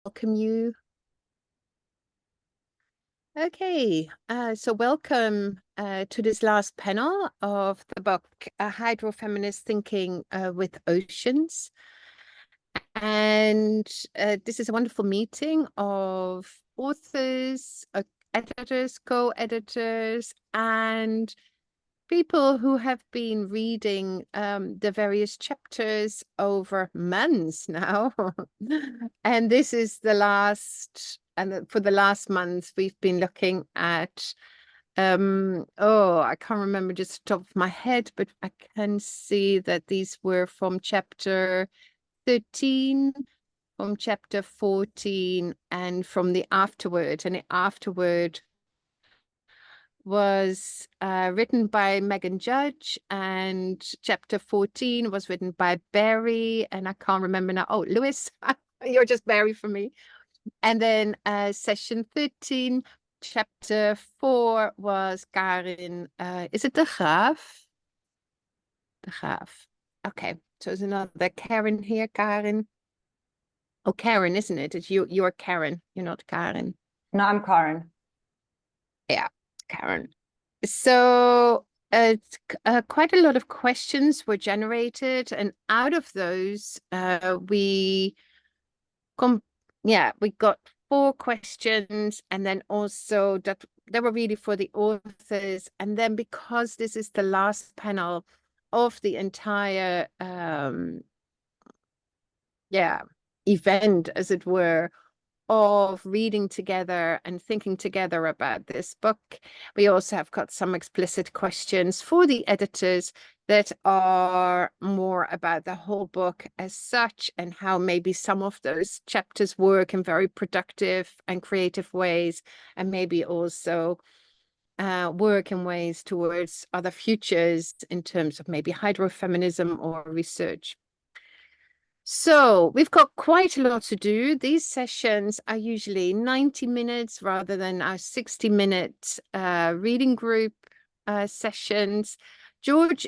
welcome you. Okay, so welcome to this last panel of the book, Hydrofeminist Thinking with Oceans. And this is a wonderful meeting of authors, editors, co-editors, and people who have been reading the various chapters over months now. And this is the last, and for the last month, we've been looking at, I can't remember just the top of my head, but I can see that these were from chapter 13, from chapter 14, and from the afterword. And the afterword was written by Meghan Judge, and chapter 14 was written by Barry, and I can't remember now. Oh, Lewis, you're just Barry for me. And then session 13, chapter 4 was Karin. Is it the Graaff? The Graaff. Okay, so there's another Karin here, Karin. Oh, Karin, isn't it? It's you. You're Karin. You're not Karin. No, I'm Karin. Yeah, Karin. So quite a lot of questions were generated, and out of those, we got 4 questions, and then also that they were really for the authors. And then because this is the last panel of the entire event, as it were, of reading together and thinking together about this book, we also have got some explicit questions for the editors that are more about the whole book as such, and how maybe some of those chapters work in very productive and creative ways, and maybe also work in ways towards other futures in terms of maybe hydrofeminism or research. So we've got quite a lot to do. These sessions are usually 90 minutes rather than our 60-minute reading group sessions. George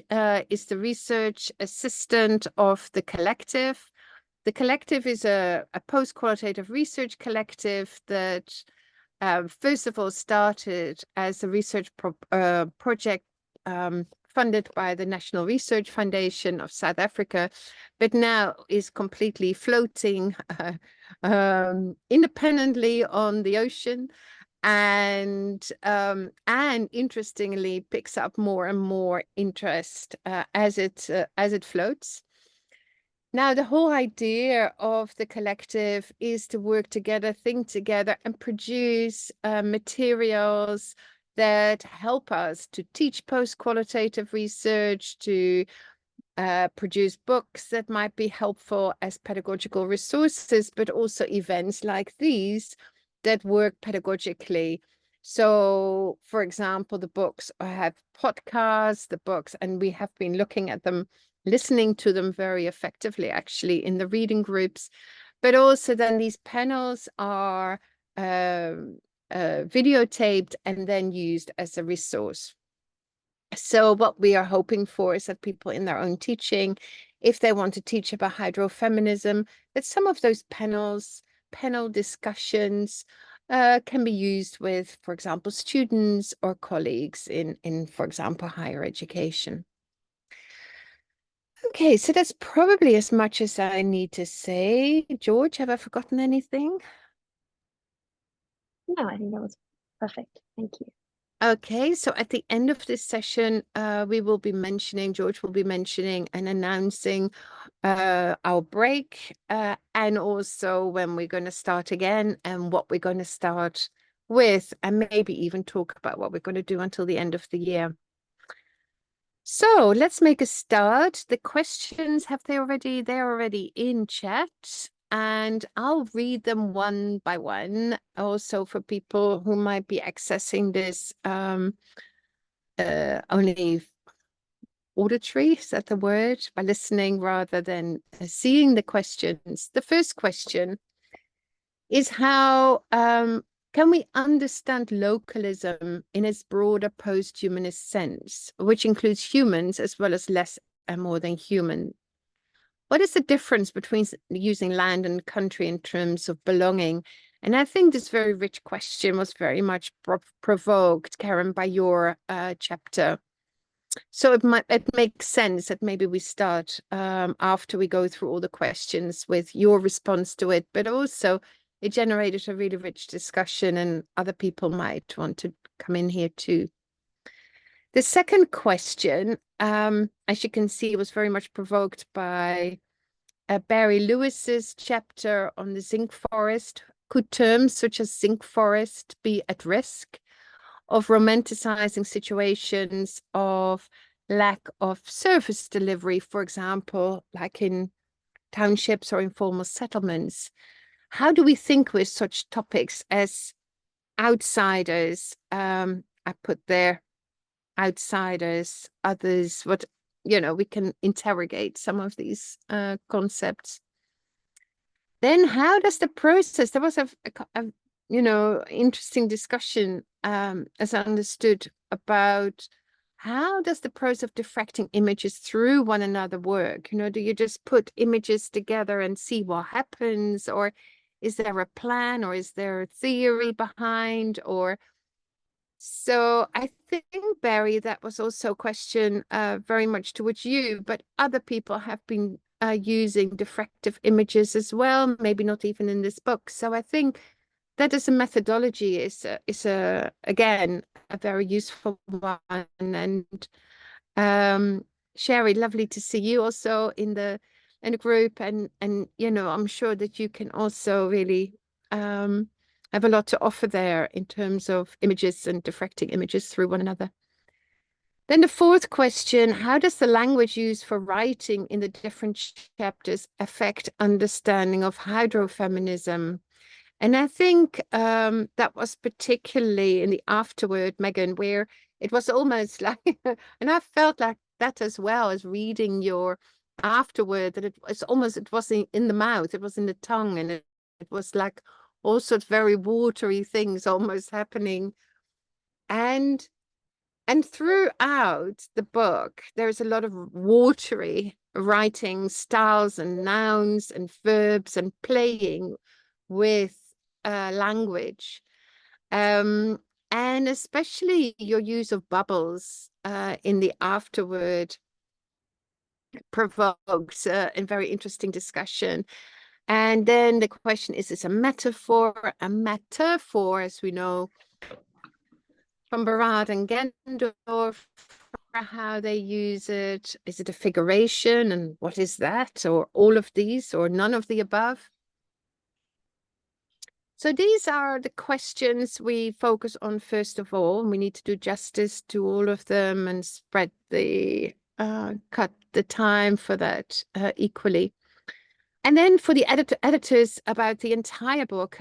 is the research assistant of the collective. The collective is a post-qualitative research collective that first of all started as a research project funded by the National Research Foundation of South Africa, but now is completely floating independently on the ocean, and interestingly picks up more and more interest as it floats. Now, the whole idea of the collective is to work together, think together, and produce materials that help us to teach post-qualitative research, to produce books that might be helpful as pedagogical resources, but also events like these that work pedagogically. So, for example, the books have podcasts, and we have been looking at them, listening to them very effectively, actually, in the reading groups. But also then these panels are videotaped and then used as a resource. So what we are hoping for is that people in their own teaching, if they want to teach about hydrofeminism, that some of those panel discussions can be used with, for example, students or colleagues in, for example, higher education. Okay, so that's probably as much as I need to say. George, have I forgotten anything? No, I think that was perfect. Thank you. Okay, so at the end of this session, we will be mentioning, George will be mentioning and announcing our break, and also when we're going to start again and what we're going to start with, and maybe even talk about what we're going to do until the end of the year. So let's make a start. The questions, they're already in chat, and I'll read them one by one, also for people who might be accessing this only auditory, is that the word? By listening rather than seeing the questions. The first question is how can we understand localism in its broader post-humanist sense, which includes humans as well as less and more than human? what is the difference between using land and country in terms of belonging? And I think this very rich question was very much provoked, Karin, by your chapter. So it makes sense that maybe we start after we go through all the questions with your response to it, but also it generated a really rich discussion and other people might want to come in here too. The second question, as you can see, was very much provoked by Barry Lewis's chapter on the zinc forest. Could terms such as zinc forest be at risk of romanticizing situations of lack of service delivery, for example, like in townships or informal settlements? How do we think with such topics as outsiders? I put there outsiders, others, what, we can interrogate some of these concepts. Then how does the process, there was a interesting discussion, as I understood, about how does the process of diffracting images through one another work? Do you just put images together and see what happens, or is there a plan, or is there a theory behind, or so I think, Barry, that was also a question very much towards you, but other people have been using diffractive images as well, maybe not even in this book. So I think that as a methodology is again a very useful one. And Sherry, lovely to see you also in the group, and I'm sure that you can also really have a lot to offer there in terms of images and diffracting images through one another. Then the fourth question, how does the language used for writing in the different chapters affect understanding of hydrofeminism? And I think that was particularly in the afterword, Meghan, where it was almost like, and I felt like that as well as reading your afterword, that it wasn't in the mouth, it was in the tongue, and it was like all sorts of very watery things almost happening. And throughout the book, there's a lot of watery writing styles and nouns and verbs and playing with language. And especially your use of bubbles in the afterword provokes a very interesting discussion. And then the question, is this a metaphor? A metaphor, as we know from Barad and Gendorf, how they use it. Is it a figuration? And what is that? Or all of these, or none of the above? So these are the questions we focus on first of all. We need to do justice to all of them and spread cut the time for that equally. And then for the editors about the entire book,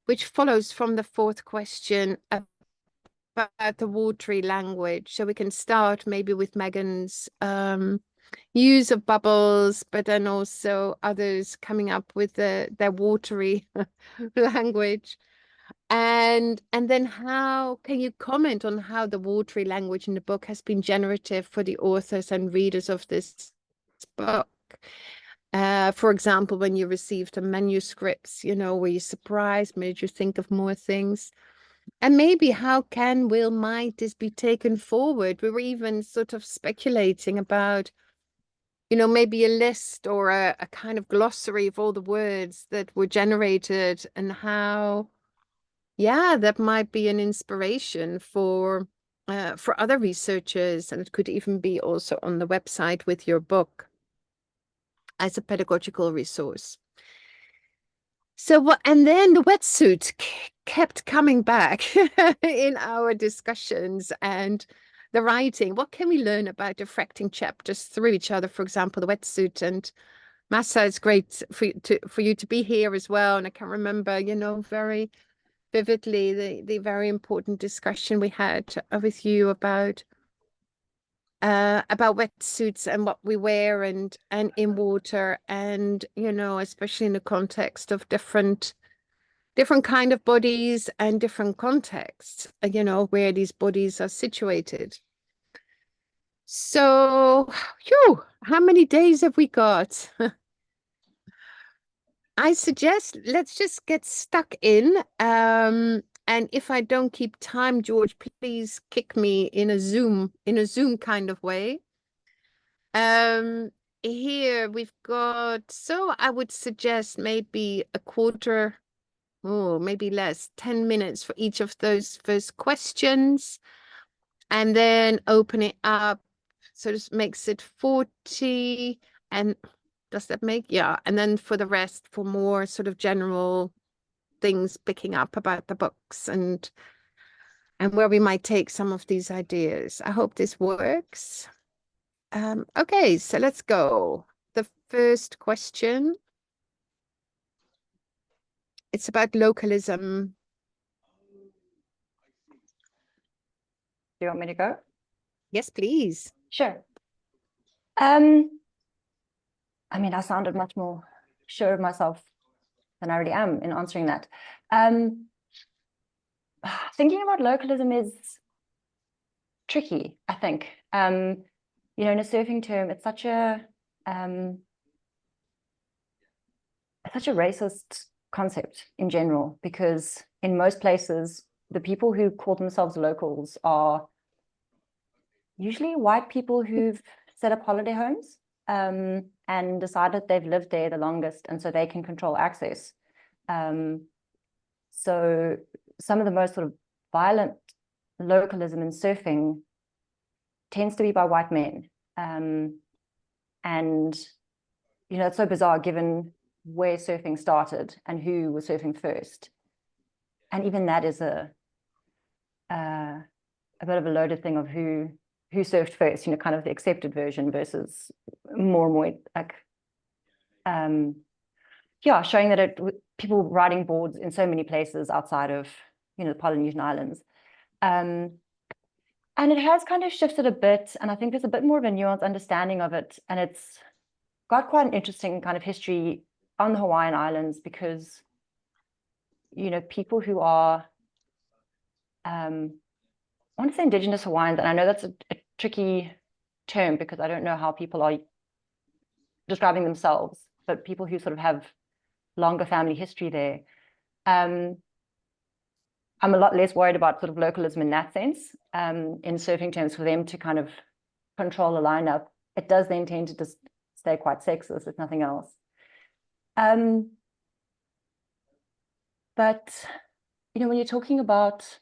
which follows from the fourth question about the watery language. So we can start maybe with Meghan's use of bubbles, but then also others coming up with their watery language. And then how can you comment on how the watery language in the book has been generative for the authors and readers of this book? For example, when you received the manuscripts, were you surprised, made you think of more things? And maybe how might this be taken forward? We were even sort of speculating about, maybe a list or a kind of glossary of all the words that were generated, and how, that might be an inspiration for other researchers, and it could even be also on the website with your book as a pedagogical resource. So and then the wetsuit kept coming back in our discussions and the writing. What can we learn about diffracting chapters through each other? For example, the wetsuit. And Massa, it's great for you to be here as well. And I can remember, very vividly the very important discussion we had with you about wetsuits and what we wear and in water, and especially in the context of different kind of bodies and different contexts, where these bodies are situated. So, phew, how many days have we got? I suggest let's just get stuck in. And if I don't keep time, George, please kick me in a Zoom kind of way. Um, Here we've got, so I would suggest maybe a quarter, oh, maybe less, 10 minutes for each of those first questions, and then open it up. So this makes it 40. And does that make, yeah. And then for the rest, for more sort of general things, picking up about the books and where we might take some of these ideas. I hope this works. Okay, so let's go. The first question, it's about localism. Do you want me to go? Yes, please. Sure. I mean, I sounded much more sure of myself than I really am in answering that. Thinking about localism is tricky, I think. You know, in a surfing term, it's such a racist concept in general, because in most places, the people who call themselves locals are usually white people who've set up holiday homes and decided they've lived there the longest, and so they can control access. So some of the most sort of violent localism in surfing tends to be by white men. And, you know, it's so bizarre given where surfing started and who was surfing first. And even that is a bit of a loaded thing of who surfed first, you know, kind of the accepted version versus more and more like, yeah, showing that people riding boards in so many places outside of, you know, the Polynesian Islands. And it has kind of shifted a bit, and I think there's a bit more of a nuanced understanding of it, and it's got quite an interesting kind of history on the Hawaiian Islands, because, you know, people who are, I want to say indigenous Hawaiians, and I know that's a tricky term because I don't know how people are describing themselves, but people who sort of have longer family history there. I'm a lot less worried about sort of localism in that sense, in surfing terms, for them to kind of control a lineup. It does then tend to just stay quite sexist, if nothing else. But, you know, when you're talking about,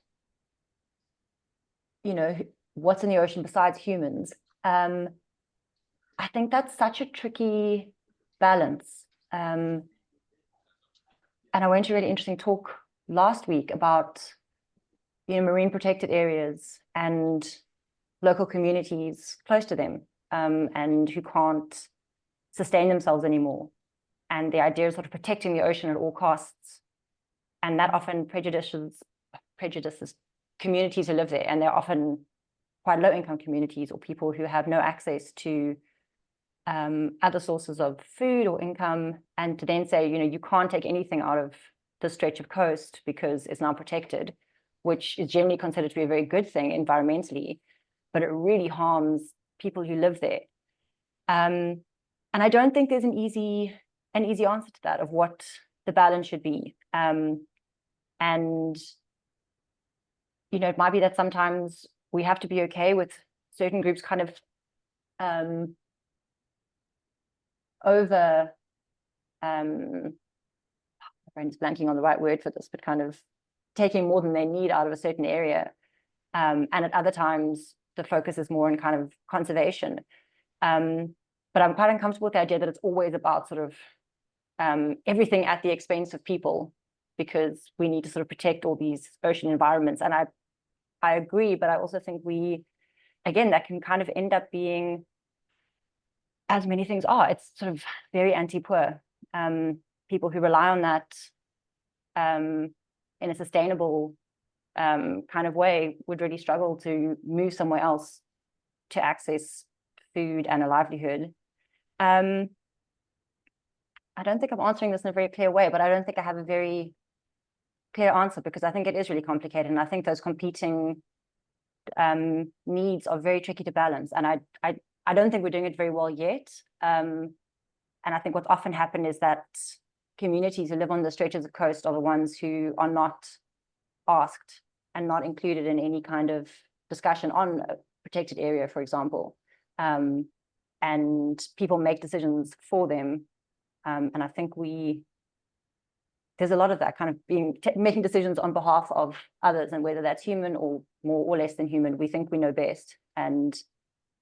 you know, what's in the ocean besides humans, I think that's such a tricky balance. And I went to a really interesting talk last week about, you know, marine protected areas and local communities close to them, and who can't sustain themselves anymore. And the idea of sort of protecting the ocean at all costs. And that often prejudices communities who live there. And they're often quite low income communities or people who have no access to other sources of food or income. And to then say, you know, you can't take anything out of the stretch of coast because it's now protected, which is generally considered to be a very good thing environmentally, but it really harms people who live there. And I don't think there's an easy answer to that, of what the balance should be. And, you know, it might be that sometimes we have to be okay with certain groups kind of over, my brain's blanking on the right word for this, but kind of taking more than they need out of a certain area. And at other times, the focus is more in kind of conservation. But I'm quite uncomfortable with the idea that it's always about sort of everything at the expense of people, because we need to sort of protect all these ocean environments. And I agree, but I also think again, that can kind of end up being, as many things are, it's sort of very anti-poor. People who rely on that in a sustainable kind of way would really struggle to move somewhere else to access food and a livelihood. I don't think I'm answering this in a very clear way, but I don't think I have a very clear answer, because I think it is really complicated. And I think those competing needs are very tricky to balance. And I don't think we're doing it very well yet. And I think what's often happened is that communities who live on the stretches of coast are the ones who are not asked and not included in any kind of discussion on a protected area, for example. And people make decisions for them. And I think there's a lot of that kind of making decisions on behalf of others, and whether that's human or more or less than human, we think we know best. And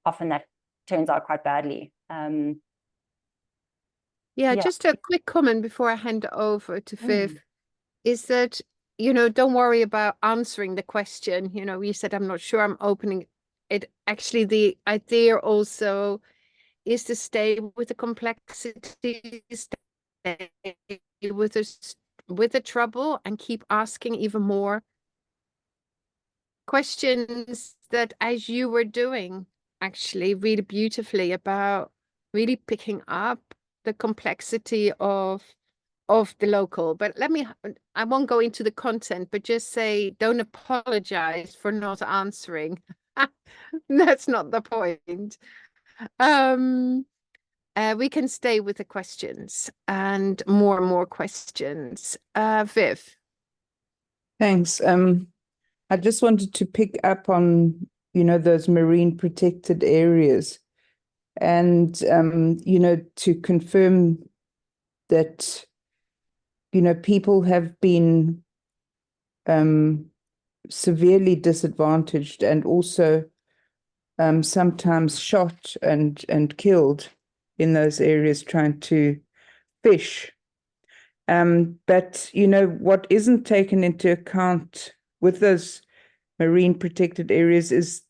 often that turns out quite badly. Yeah, just a quick comment before I hand over to Viv, is that, don't worry about answering the question. You said, I'm not sure, I'm opening it. Actually, the idea also is to stay with the complexity, stay with the trouble, and keep asking even more questions that, as you were doing, actually really beautifully, about really picking up the complexity of the local. But I won't go into the content, but just say, don't apologize for not answering. That's not the point. We can stay with the questions and more questions. Viv. Thanks. I just wanted to pick up on, those marine protected areas, and, to confirm that, people have been severely disadvantaged, and also sometimes shot and killed in those areas trying to fish. But, what isn't taken into account with those marine protected areas is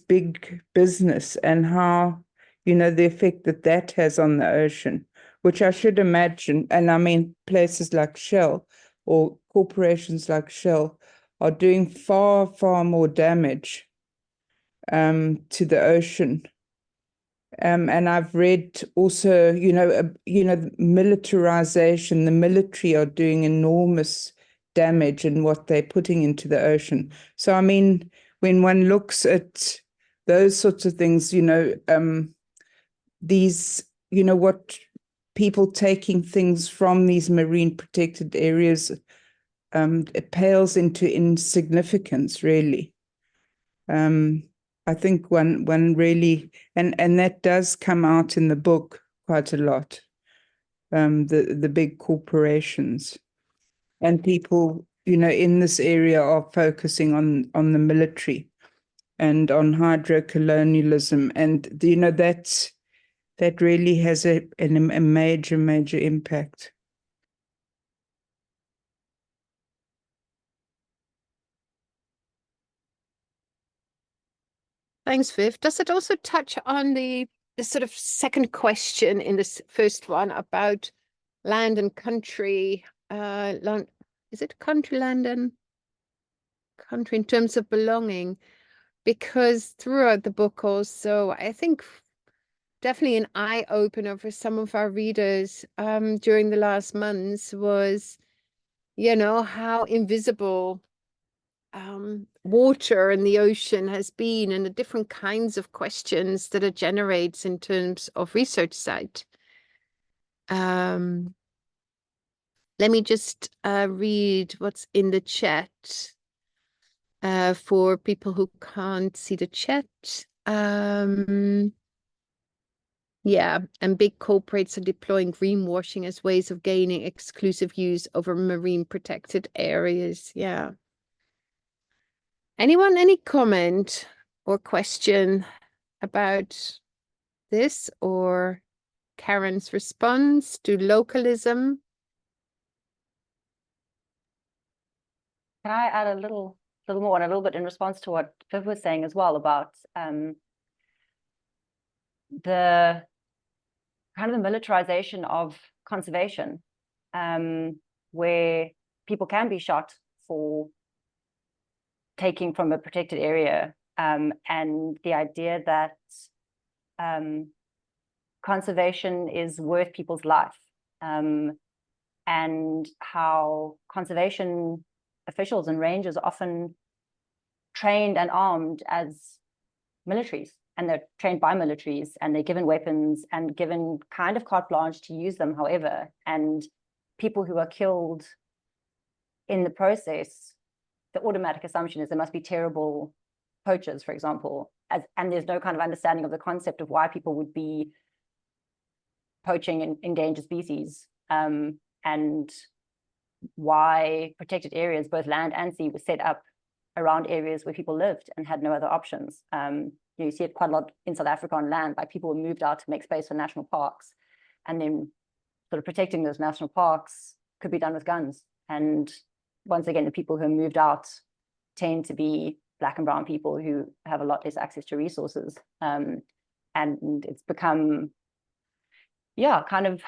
big business, and how, the effect that has on the ocean, which I should imagine, and I mean places like Shell or corporations like Shell are doing far, far more damage to the ocean. And I've read also, militarization, the military are doing enormous damage in what they're putting into the ocean. So, I mean, when one looks at those sorts of things, these, what people taking things from these marine protected areas, it pales into insignificance, really. I think one really, and that does come out in the book quite a lot, the big corporations. And people, in this area are focusing on the military and on hydrocolonialism. And, that really has a major, major impact. Thanks, Viv. Does it also touch on the sort of second question in this first one about land and country? Is it country, land, and country in terms of belonging? Because throughout the book also, I think definitely an eye-opener for some of our readers during the last months was, how invisible water and the ocean has been, and the different kinds of questions that it generates in terms of research site. Let me just read what's in the chat for people who can't see the chat. Yeah, and big corporates are deploying greenwashing as ways of gaining exclusive use over marine protected areas. Yeah. Anyone, any comment or question about this, or Karin's response to localism? Can I add a little more, and a little bit in response to what Viv was saying as well about the kind of the militarization of conservation, where people can be shot for taking from a protected area, and the idea that conservation is worth people's life, and how conservation officials and rangers often trained and armed as militaries, and they're trained by militaries, and they're given weapons and given kind of carte blanche to use them however. And people who are killed in the process, the automatic assumption is there must be terrible poachers, for example, and there's no kind of understanding of the concept of why people would be poaching in endangered species, and why protected areas, both land and sea, were set up around areas where people lived and had no other options. You see it quite a lot in South Africa on land, like people were moved out to make space for national parks, and then sort of protecting those national parks could be done with guns. And once again, the people who are moved out tend to be Black and brown people who have a lot less access to resources. And it's become, yeah, kind of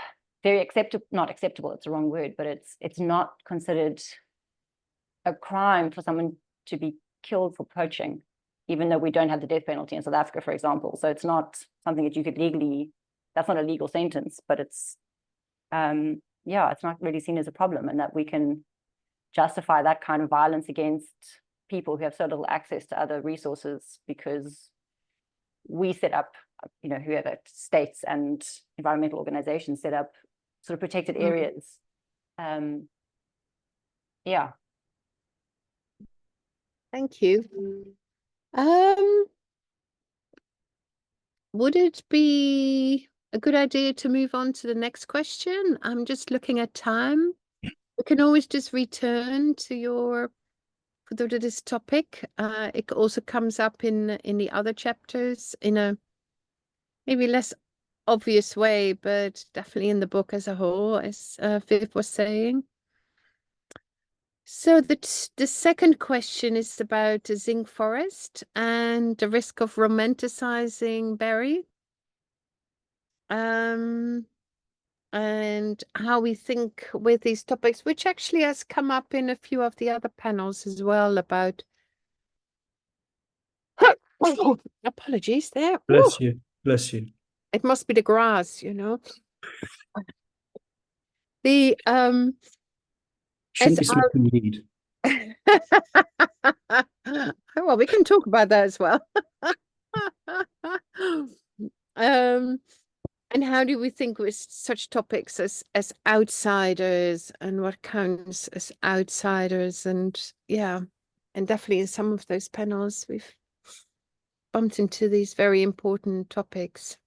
very not acceptable, it's the wrong word, but it's not considered a crime for someone to be killed for poaching, even though we don't have the death penalty in South Africa, for example. So it's not something that you could legally, that's not a legal sentence, but it's, yeah, it's not really seen as a problem, and that we can justify that kind of violence against people who have so little access to other resources because we set up, you know, whoever, states and environmental organizations set up sort of protected areas. Yeah. Thank you. Would it be a good idea to move on to the next question? I'm just looking at time. We can always just return to this topic. It also comes up in the other chapters in a maybe less obvious way, but definitely in the book as a whole, as Viv was saying. So the second question is about the zinc forest and the risk of romanticizing Barry. And how we think with these topics, which actually has come up in a few of the other panels as well about apologies there. Bless you. Bless you. It must be the grass, you know. The Shouldn't be something you need. well, we can talk about that as well. And how do we think with such topics as outsiders, and what counts as outsiders? And yeah, and definitely in some of those panels we've bumped into these very important topics.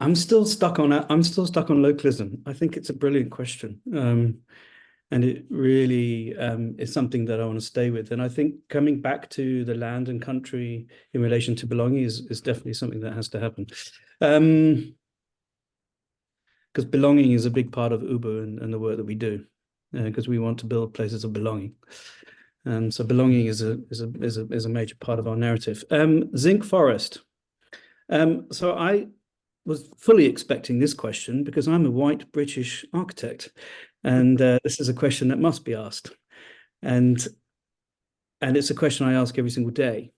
I'm still stuck on localism. I think it's a brilliant question. And it really is something that I want to stay with. And I think coming back to the land and country in relation to belonging is definitely something that has to happen. Because belonging is a big part of Uber and the work that we do, because we want to build places of belonging. So belonging is a major part of our narrative. Zinc forest. So I was fully expecting this question because I'm a white British architect. And this is a question that must be asked. And it's a question I ask every single day.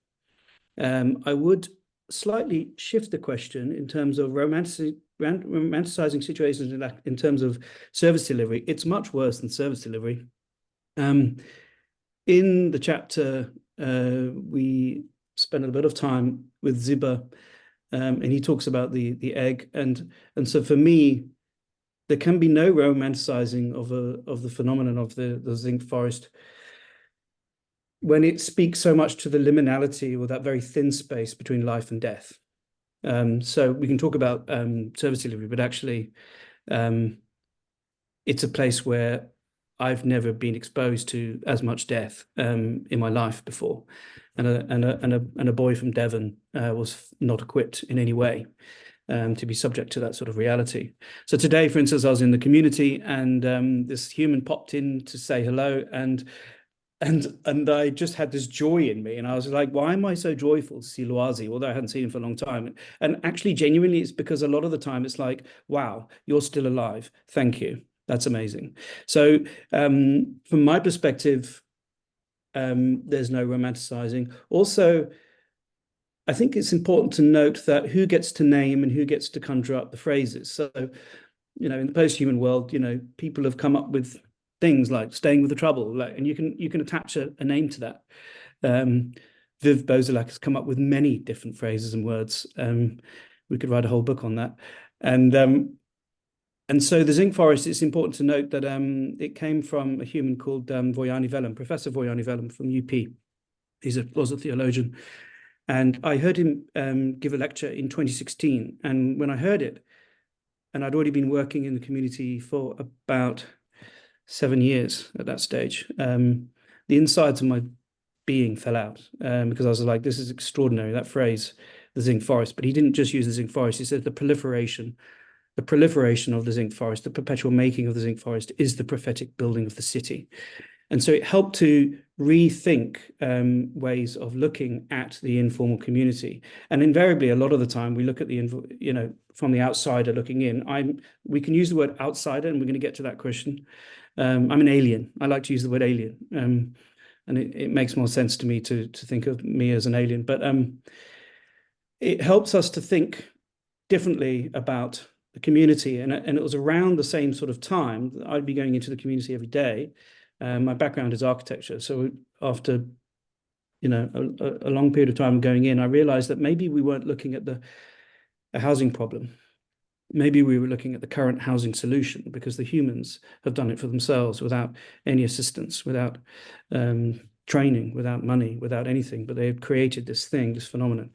I would slightly shift the question in terms of romanticizing situations in terms of service delivery. It's much worse than service delivery. In the chapter, we spend a bit of time with Ziba, and he talks about the egg. And so for me, there can be no romanticizing of the phenomenon of the zinc forest when it speaks so much to the liminality, or that very thin space between life and death. So we can talk about service delivery, but actually it's a place where I've never been exposed to as much death in my life before. And a boy from Devon was not equipped in any way to be subject to that sort of reality. So today, for instance, I was in the community, and this human popped in to say hello, and I just had this joy in me, and I was like, why am I so joyful to see Loazi, although I hadn't seen him for a long time? And actually, genuinely, it's because a lot of the time it's like, wow, you're still alive. Thank you. That's amazing. So from my perspective, there's no romanticizing. Also, I think it's important to note that who gets to name and who gets to conjure up the phrases. So, you know, in the post-human world, you know, people have come up with things like staying with the trouble, like, and you can attach a name to that. Viv Bozalek has come up with many different phrases and words. We could write a whole book on that. And so the zinc forest, it's important to note that it came from a human called Voyani Vellum, Professor Voyani Vellum from UP. Was a theologian. And I heard him give a lecture in 2016. And when I heard it, and I'd already been working in the community for about 7 years at that stage, the insides of my being fell out because I was like, this is extraordinary, that phrase, the zinc forest. But he didn't just use the zinc forest. He said the proliferation of the zinc forest, the perpetual making of the zinc forest is the prophetic building of the city. And so it helped to rethink ways of looking at the informal community. And invariably, a lot of the time, we look at the, from the outsider looking in. We can use the word outsider, and we're going to get to that question. I'm an alien. I like to use the word alien. And it makes more sense to me to think of me as an alien. But it helps us to think differently about the community. And it was around the same sort of time that I'd be going into the community every day. My background is architecture. So after, a long period of time going in, I realized that maybe we weren't looking at a housing problem. Maybe we were looking at the current housing solution, because the humans have done it for themselves without any assistance, without training, without money, without anything, but they have created this thing, this phenomenon.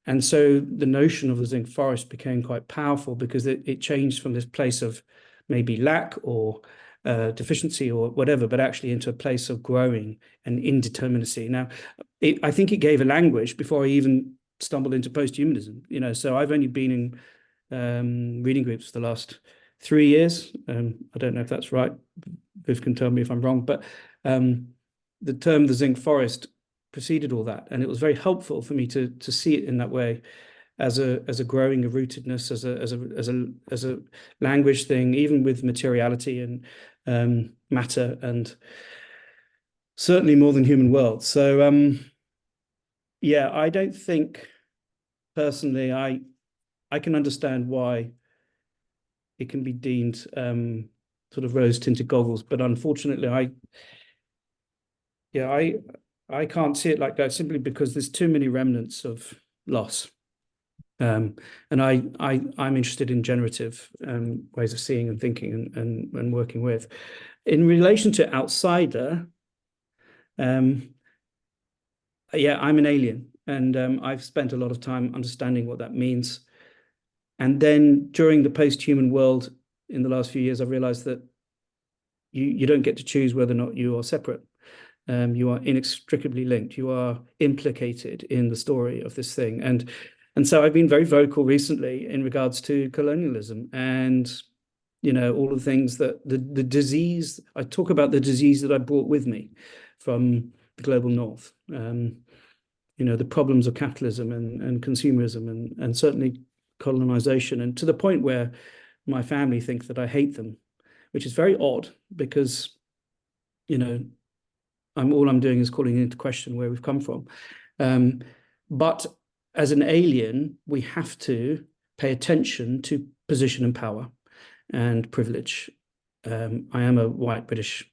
And so the notion of the zinc forest became quite powerful, because it changed from this place of maybe lack or deficiency or whatever, but actually into a place of growing and indeterminacy. Now, I think it gave a language before I even stumbled into post-humanism. So I've only been in reading groups for the last 3 years. I don't know if that's right. Viv can tell me if I'm wrong, but the term the zinc forest preceded all that, and it was very helpful for me to see it in that way, as a growing of rootedness, as a language thing, even with materiality and matter, and certainly more than human world. So yeah, I don't think personally I can understand why it can be deemed sort of rose-tinted goggles, but unfortunately I can't see it like that, simply because there's too many remnants of loss. And I'm interested in generative ways of seeing and thinking and working with. In relation to outsider, yeah, I'm an alien, and I've spent a lot of time understanding what that means. And then during the post-human world in the last few years, I've realized that you don't get to choose whether or not you are separate. You are inextricably linked. You are implicated in the story of this thing. And so I've been very vocal recently in regards to colonialism and, all the things that the disease, I talk about the disease that I brought with me from the global north, the problems of capitalism and consumerism and certainly colonization, and to the point where my family think that I hate them, which is very odd, because, all I'm doing is calling into question where we've come from. But as an alien, we have to pay attention to position and power and privilege. I am a white British,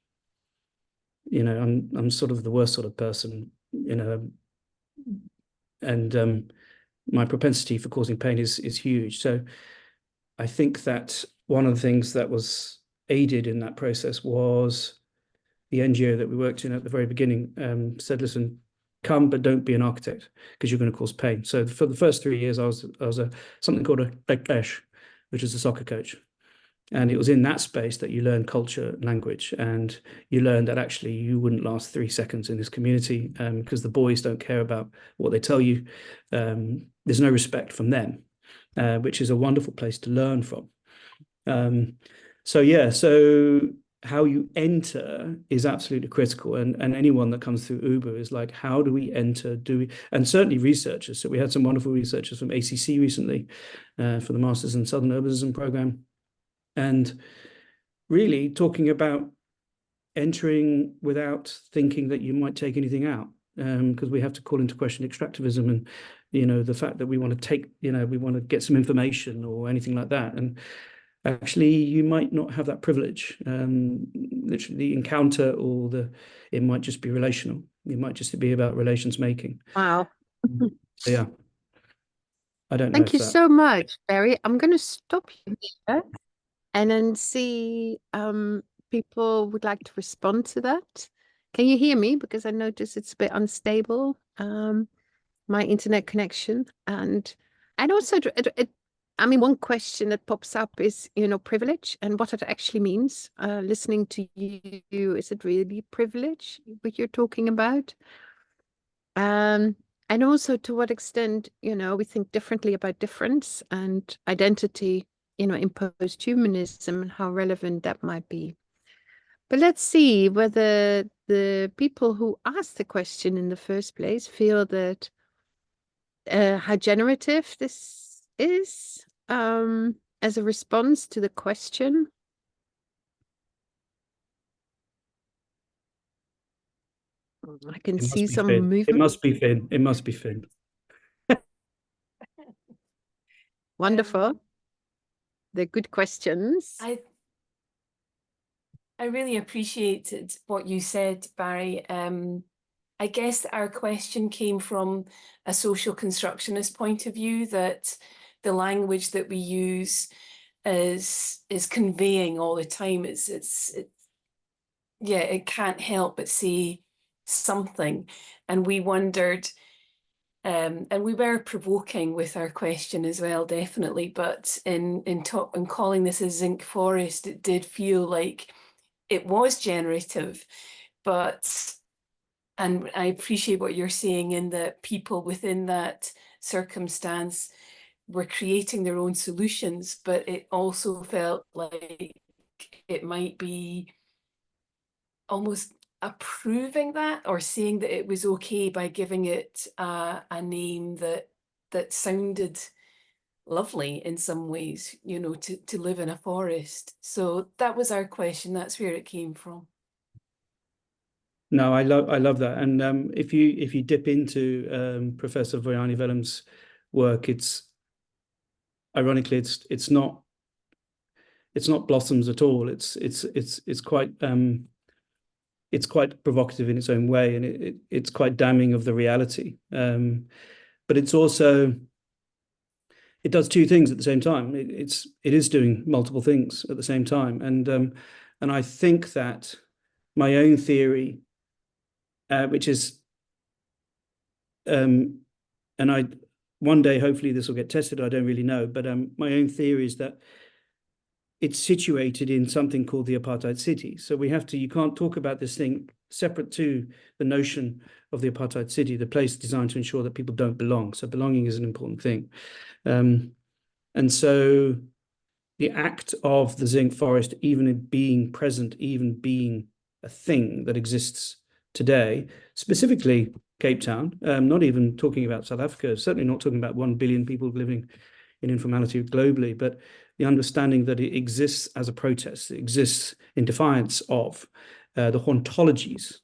I'm sort of the worst sort of person, and my propensity for causing pain is huge. So I think that one of the things that was aided in that process was the NGO that we worked in at the very beginning said, listen, come, but don't be an architect, because you're going to cause pain. So for the first 3 years, I was something called a beklesh, which is a soccer coach. And it was in that space that you learn culture, language, and you learn that actually you wouldn't last 3 seconds in this community, because the boys don't care about what they tell you. There's no respect from them, which is a wonderful place to learn from. So how you enter is absolutely critical, and anyone that comes through Uber is like, how do we enter? And certainly researchers. So we had some wonderful researchers from ACC recently for the Masters in Southern Urbanism program, and really talking about entering without thinking that you might take anything out, because we have to call into question extractivism and the fact that we want to take we want to get some information or anything like that. actually you might not have that privilege. Literally the encounter, or it might just be relational. It might just be about relations making. Wow. So yeah, I don't know Thank if you that. so much, Barry. I'm going to stop you here and then see people would like to respond to that. Can you hear me? Because I notice it's a bit unstable, my internet connection. And also, I mean, one question that pops up is, privilege and what it actually means. Listening to you, is it really privilege what you're talking about? And also to what extent, we think differently about difference and identity, in post-humanism, and how relevant that might be. But let's see whether the people who asked the question in the first place feel that how generative this is as a response to the question. I can see some movement. It must be Finn. It must be Finn. Wonderful. They're good questions. I really appreciated what you said, Barry. I guess our question came from a social constructionist point of view, that the language that we use is conveying all the time. It can't help but say something. And we wondered, and we were provoking with our question as well, definitely. But in calling this a zinc forest, it did feel like it was generative, and I appreciate what you're saying, in that people within that circumstance were creating their own solutions, but it also felt like it might be almost approving that, or saying that it was okay by giving it a name that sounded lovely in some ways, to live in a forest. So that was our question. That's where it came from. No, I love that. And if you dip into Professor Voyani Vellam's work, it's ironically it's not blossoms at all. It's quite provocative in its own way, and it's quite damning of the reality. But it's also, it does two things at the same time. It is doing multiple things at the same time, and I think that my own theory, which is, and one day hopefully this will get tested. I don't really know, but my own theory is that it's situated in something called the apartheid city. So you can't talk about this thing separate to the notion of the apartheid city, the place designed to ensure that people don't belong. So belonging is an important thing. And so the act of the zinc forest, even being present, even being a thing that exists today, specifically Cape Town, not even talking about South Africa, certainly not talking about 1 billion people living in informality globally, but the understanding that it exists as a protest, it exists in defiance of the hauntologies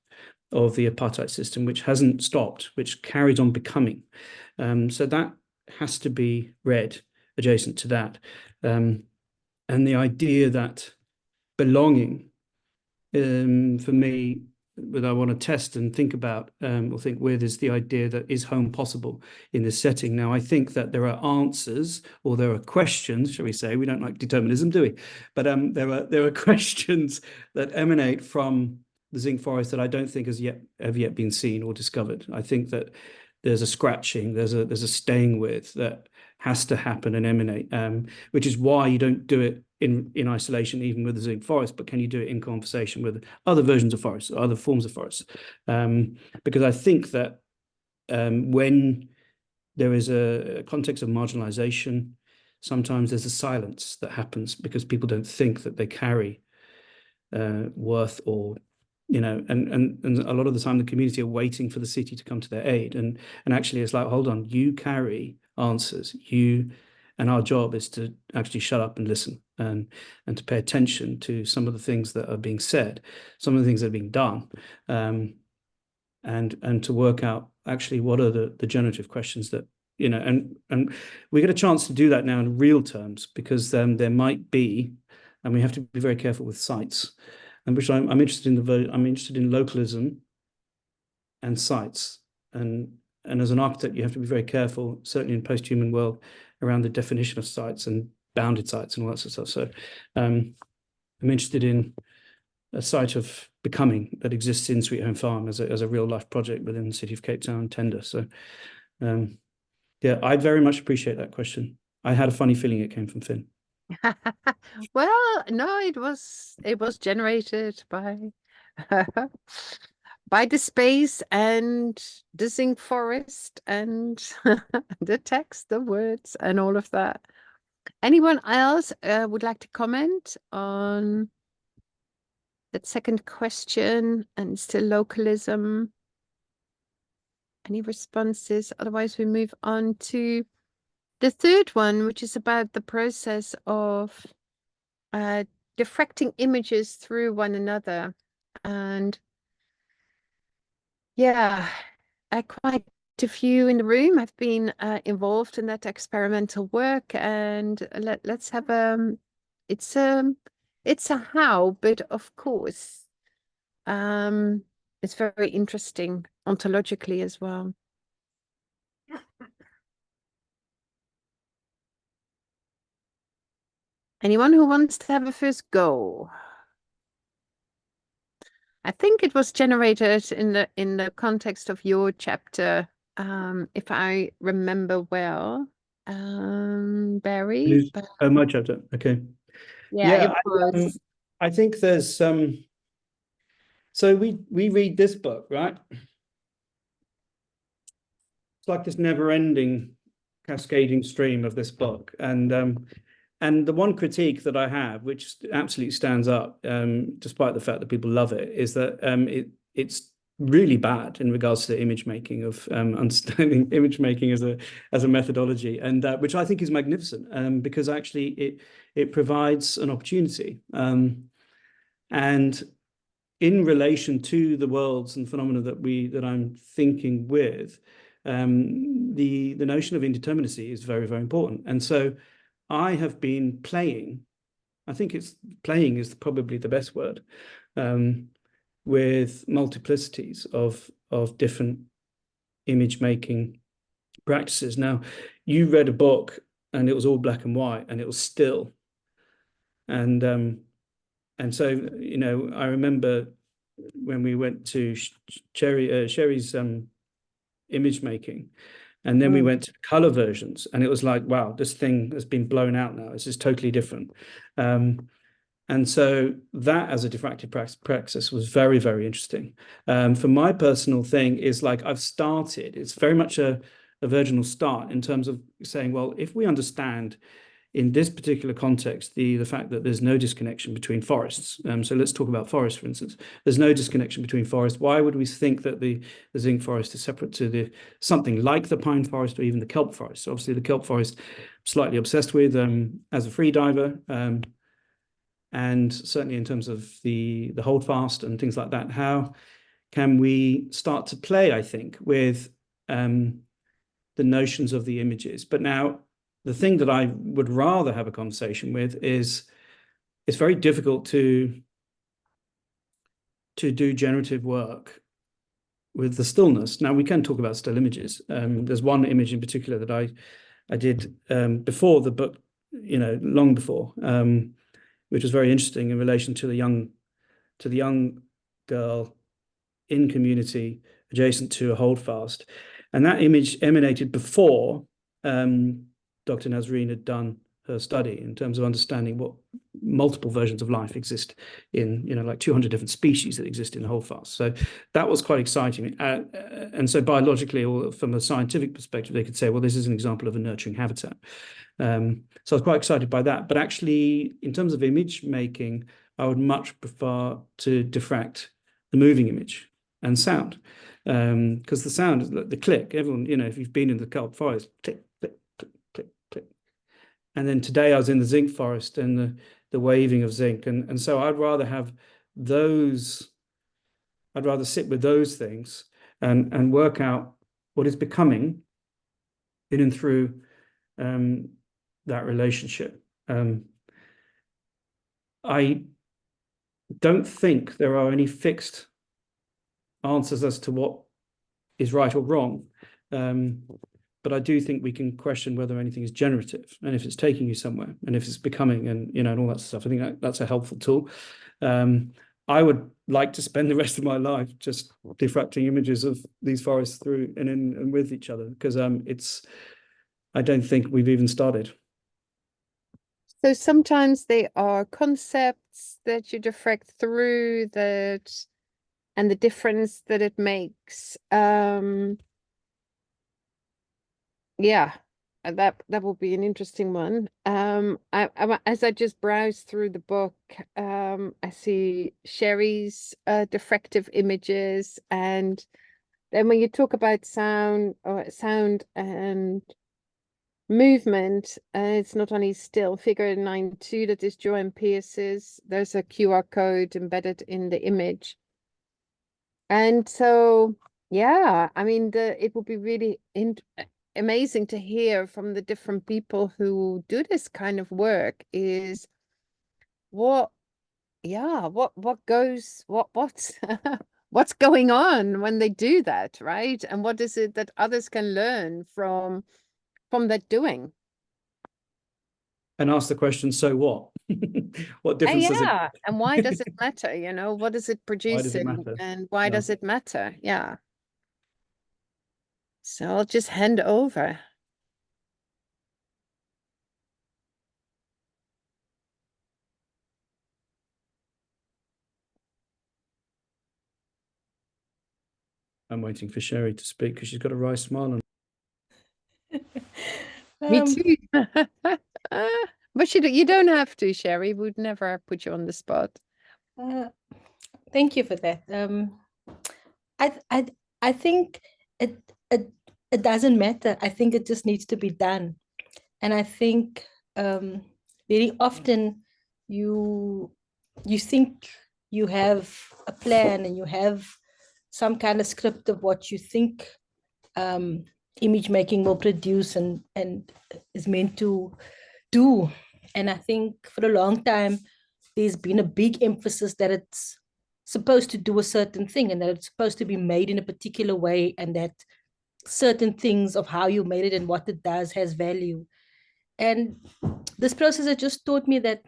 of the apartheid system, which hasn't stopped, which carries on becoming. So that has to be read adjacent to that. And the idea that belonging, for me, that I want to test and think about, or think with, is the idea that is home possible in this setting. Now, I think that there are answers, or there are questions, shall we say? We don't like determinism, do we? But there are questions that emanate from the zinc forest that I don't think have yet been seen or discovered. I think that there's a scratching, there's a staying with that has to happen and emanate, which is why you don't do it in isolation, even with the zinc forest, but can you do it in conversation with other versions of forests, other forms of forests? Because I think that when there is a context of marginalization, sometimes there's a silence that happens because people don't think that they carry worth, or and a lot of the time the community are waiting for the city to come to their aid, and actually it's like, hold on, you carry answers, and our job is to actually shut up and listen, and to pay attention to some of the things that are being said, some of the things that are being done, and to work out actually what are the generative questions that you know, and we get a chance to do that now in real terms, because there might be, and we have to be very careful with sites, and which I'm interested in. I'm interested in localism and sites, and as an architect, you have to be very careful, certainly in post-human world, around the definition of sites and bounded sites and all that sort of stuff. So I'm interested in a site of becoming that exists in Sweet Home Farm as a real life project within the city of Cape Town, Tender. So yeah, I very much appreciate that question. I had a funny feeling it came from Finn. Well, no, it was generated by by the space and the zinc forest and the text, the words, and all of that. Anyone else would like to comment on that second question and still localism? Any responses? Otherwise, we move on to the third one, which is about the process of diffracting images through one another. And yeah, quite a few in the room have been involved in that experimental work. And let's have it's a how, but of course, it's very interesting ontologically as well. Anyone who wants to have a first go? I think it was generated in the context of your chapter, if I remember well, Barry. But Oh, my chapter. Okay. yeah, it was. I think there's so we read this book, right? It's like this never-ending cascading stream of this book, and the one critique that I have, which absolutely stands up, despite the fact that people love it, is that it's really bad in regards to the image making of understanding image making as a methodology, and which I think is magnificent, because actually it provides an opportunity, and in relation to the worlds and phenomena that I'm thinking with, the notion of indeterminacy is very, very important. And so I have been playing, I think playing is probably the best word, with multiplicities of different image making practices. Now, you read a book and it was all black and white and it was still. And so, you know, I remember when we went to Sherry's image making, and then we went to color versions, and it was like, wow, this thing has been blown out now. This is totally different. And so that as a diffractive praxis was very, very interesting. For my personal thing is like I've started, it's very much a virginal start in terms of saying, well, if we understand in this particular context, the fact that there's no disconnection between forests. So let's talk about forests, for instance. There's no disconnection between forests. Why would we think that the zinc forest is separate to something like the pine forest or even the kelp forest? So obviously the kelp forest, I'm slightly obsessed with as a free diver, and certainly in terms of the holdfast and things like that. How can we start to play, I think, with the notions of the images? But now, the thing that I would rather have a conversation with is it's very difficult to do generative work with the stillness. Now, we can talk about still images. There's one image in particular that I did before the book, you know, long before, which was very interesting in relation to the young girl in community adjacent to a holdfast. And that image emanated before Dr. Nazreen had done her study in terms of understanding what multiple versions of life exist in, you know, like 200 different species that exist in the holdfast. So that was quite exciting. And so biologically, or from a scientific perspective, they could say, well, this is an example of a nurturing habitat. So I was quite excited by that. But actually, in terms of image making, I would much prefer to diffract the moving image and sound, because the sound is the click. Everyone, you know, if you've been in the kelp forest, click, click, click, click, click. And then today I was in the zinc forest and the waving of zinc. And so I'd rather have those, I'd rather sit with those things and work out what is becoming in and through that relationship. I don't think there are any fixed answers as to what is right or wrong. But I do think we can question whether anything is generative and if it's taking you somewhere and if it's becoming and, you know, and all that stuff. I think that's a helpful tool. I would like to spend the rest of my life just diffracting images of these forests through and with each other, because I don't think we've even started. So sometimes they are concepts that you diffract through that, and the difference that it makes. Yeah, that will be an interesting one. As I just browse through the book, I see Sherry's diffractive images, and then when you talk about sound and movement, it's not only still. Figure 9.2 that is Joanne Pierce's. There's a QR code embedded in the image, and so yeah, I mean, it would be really amazing to hear from the different people who do this kind of work is what's what's going on when they do that, right? And what is it that others can learn from that doing? And ask the question, so what? What difference does it? And why does it matter? You know, what is it producing? matter? And why Yeah. does it matter? Yeah. So I'll just hand over. I'm waiting for Sherry to speak because she's got a wry smile on. Me too. But you don't have to, Sherry. We'd never put you on the spot. Thank you for that. I think it doesn't matter. I think it just needs to be done. And I think very often you think you have a plan and you have some kind of script of what you think image making will produce and is meant to do. And I think for a long time, there's been a big emphasis that it's supposed to do a certain thing and that it's supposed to be made in a particular way and that certain things of how you made it and what it does has value. And this process has just taught me that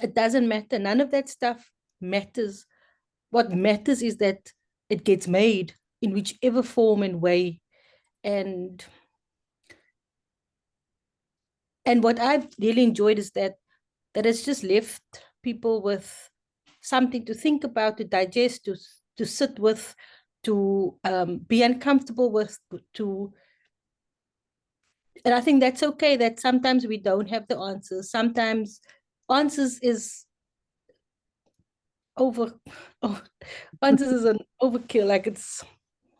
it doesn't matter. None of that stuff matters. What matters is that it gets made in whichever form and way. And what I've really enjoyed is that it's just left people with something to think about, to digest, to sit with, to be uncomfortable with, and I think that's okay, that sometimes we don't have the answers. Sometimes answers is answers is an overkill. Like it's,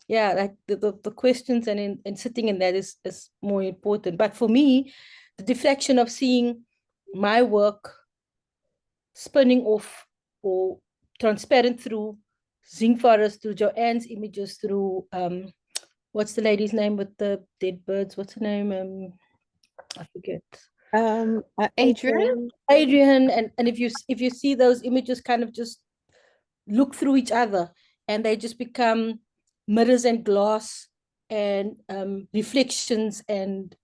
yeah, like the questions and sitting in that is more important. But for me, the deflection of seeing my work spinning off or transparent through zinc forest, through Joanne's images, through what's the lady's name with the dead birds? What's her name? I forget. Adrian. And if you see those images kind of just look through each other and they just become mirrors and glass and reflections and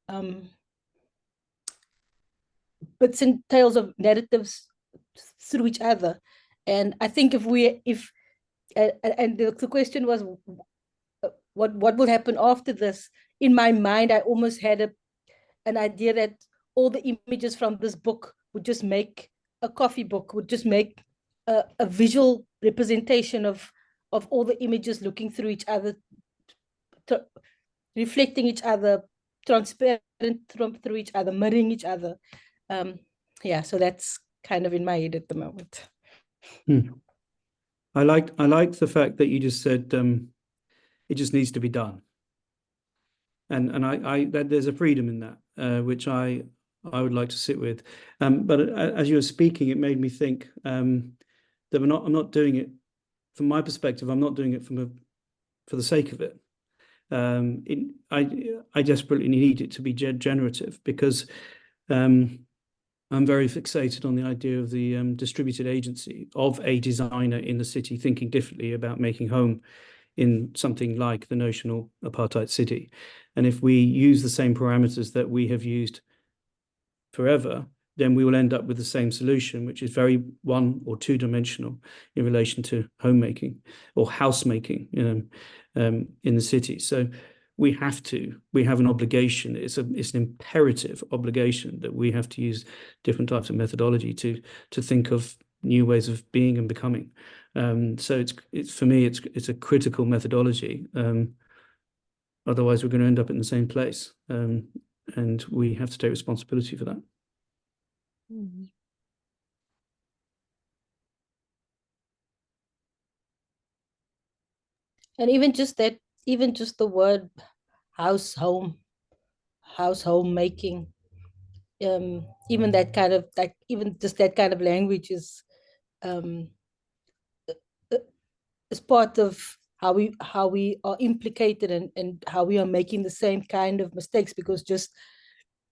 bits and tales of narratives through each other. And I think and the question was, what will happen after this? In my mind, I almost had an idea that all the images from this book would just make a coffee book, would just make a visual representation of all the images looking through each other, reflecting each other, transparent through each other, mirroring each other. Yeah, so that's kind of in my head at the moment. I liked the fact that you just said it just needs to be done, and I that there's a freedom in that which I would like to sit with. But as you were speaking, it made me think that I'm not doing it from my perspective. I'm not doing it for the sake of it. I desperately need it to be generative, because I'm very fixated on the idea of the distributed agency of a designer in the city thinking differently about making home in something like the notional apartheid city. And if we use the same parameters that we have used forever, then we will end up with the same solution, which is very one or two dimensional in relation to homemaking or housemaking, in the city. So we have an obligation. It's an imperative obligation that we have to use different types of methodology to think of new ways of being and becoming. So it's for me, it's a critical methodology. Otherwise, we're going to end up in the same place, and we have to take responsibility for that. And even just the word house homemaking, even that kind of even just that kind of language is part of how we are implicated and how we are making the same kind of mistakes, because just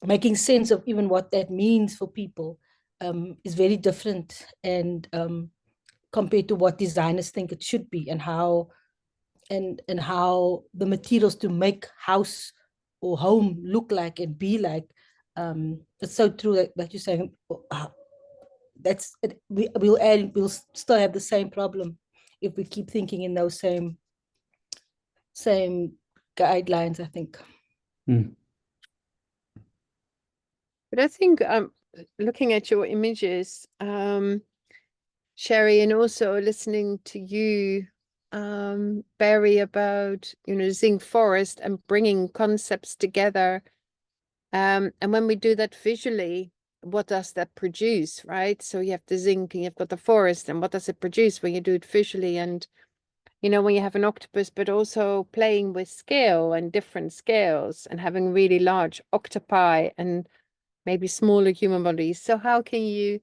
making sense of even what that means for people is very different, and compared to what designers think it should be, and how the materials to make house or home look like and be like. It's so true that you're saying. That's it. We'll still have the same problem if we keep thinking in those same guidelines, I think. But I think looking at your images, Sherry, and also listening to you, Barry, about zinc forest and bringing concepts together, and when we do that visually, what does that produce, right? So you have the zinc and you've got the forest, and what does it produce when you do it visually? And when you have an octopus, but also playing with scale and different scales, and having really large octopi and maybe smaller human bodies. So how can you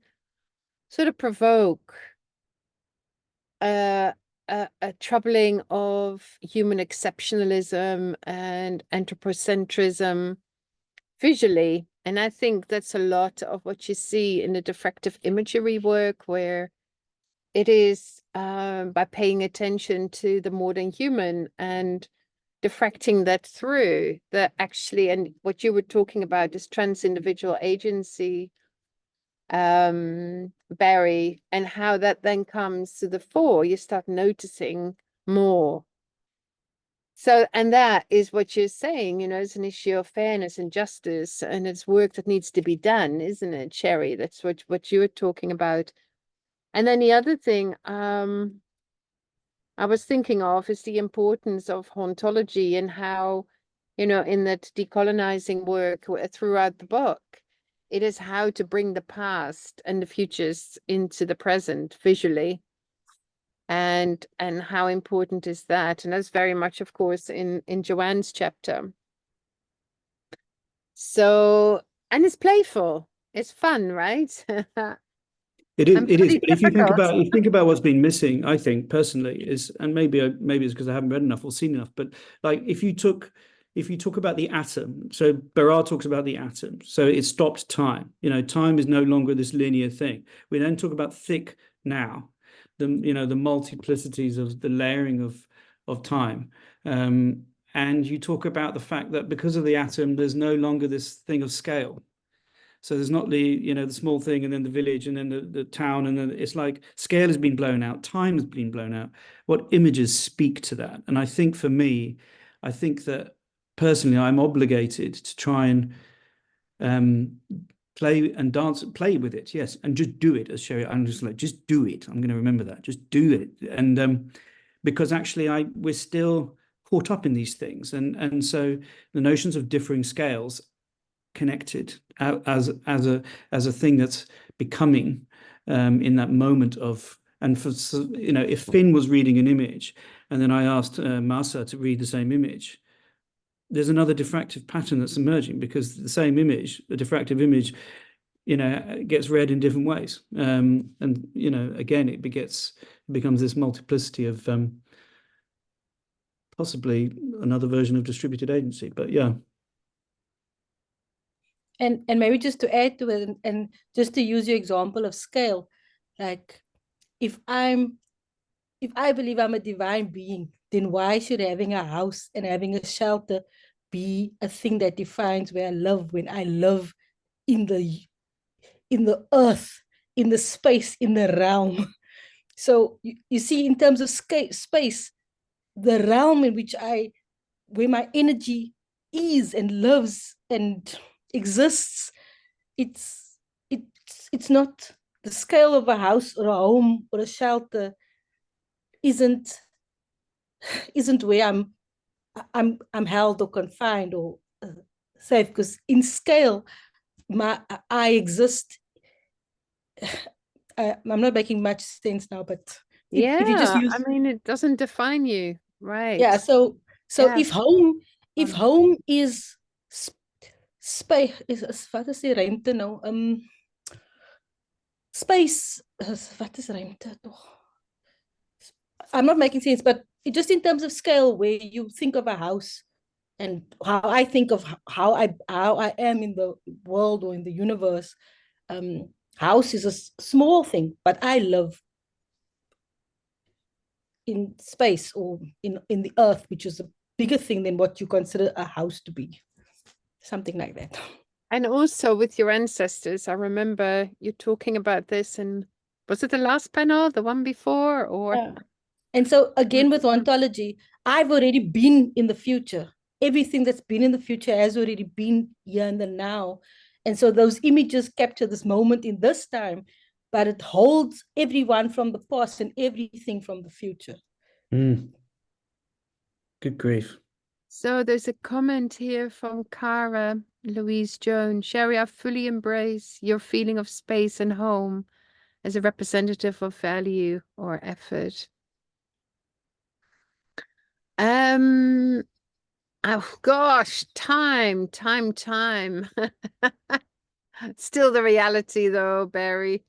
sort of provoke a troubling of human exceptionalism and anthropocentrism visually? And I think that's a lot of what you see in the diffractive imagery work, where it is by paying attention to the modern human and diffracting that through that actually, and what you were talking about is trans-individual agency, Barry, and how that then comes to the fore. You start noticing more. So, and that is what you're saying, it's an issue of fairness and justice, and it's work that needs to be done, isn't it, Sherry? That's what you were talking about. And then the other thing I was thinking of is the importance of hauntology, and how, in that decolonizing work throughout the book, it is how to bring the past and the futures into the present visually. And how important is that? And that's very much, of course, in Joanne's chapter. So, and it's playful, it's fun, right? It is, but if you think about what's been missing, I think personally is, and maybe it's because I haven't read enough or seen enough, but like if you talk about the atom, so Berar talks about the atom, so it stopped time. Time is no longer this linear thing. We then talk about thick now, the multiplicities of the layering of time, and you talk about the fact that because of the atom, there's no longer this thing of scale. So there's not the small thing and then the village and then the town, and then it's like scale has been blown out, time has been blown out. What images speak to that? And I think for me, I think that personally I'm obligated to try and play and dance, play with it, yes, and just do it. As Sherry, I'm just like, just do it. I'm going to remember that. Just do it, and because actually we're still caught up in these things, and so the notions of differing scales connected as a thing that's becoming in that moment of, and for if Finn was reading an image and then I asked Masa to read the same image, there's another diffractive pattern that's emerging, because the same image, a diffractive image, gets read in different ways, and again it becomes this multiplicity of possibly another version of distributed agency. But yeah. And maybe just to add to it, and just to use your example of scale, like if I believe I'm a divine being, then why should having a house and having a shelter be a thing that defines where I live, when I live in the earth, in the space, in the realm? So you see, in terms of space, the realm in which where my energy is and lives and exists, it's not the scale of a house or a home or a shelter isn't where I'm held or confined or safe, because in scale I exist. I'm not making much sense now, but if you just use, I mean, it doesn't define you, right? yeah. So Yeah. if home is space, wat is die ruimte nou? Space, wat is ruimte toch? I'm not making sense, but just in terms of scale, where you think of a house and how I think of how I am in the world or in the universe, house is a small thing, but I live in space or in the earth, which is a bigger thing than what you consider a house to be. Something like that. And also with your ancestors, I remember you talking about this, and was it the last panel, the one before, or? Yeah. And so again, with ontology, I've already been in the future. Everything that's been in the future has already been here in the now. And so those images capture this moment in this time, but it holds everyone from the past and everything from the future. Good grief. So there's a comment here from Cara Louise Jones. Sherry, I fully embrace your feeling of space and home as a representative of value or effort. Oh gosh, time. Still the reality though, Barry.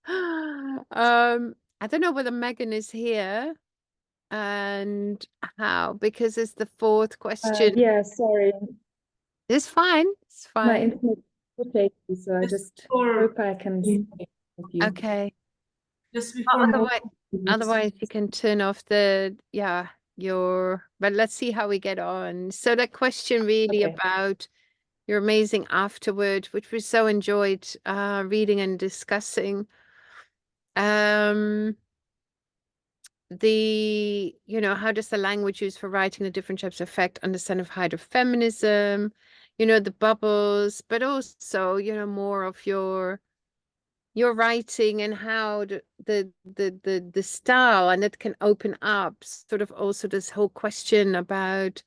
I don't know whether Meghan is here and how, because it's the fourth question. Yeah, sorry. It's fine. It's My fine. internet is shaky, so I just hope I can see you. Okay. Just before Otherwise you can turn off the, but let's see how we get on. So that question really about your amazing afterword, which we so enjoyed reading and discussing. How does the language used for writing the different types affect understanding of hydrofeminism, the bubbles, but also, more of your writing and how the style, and it can open up sort of also this whole question about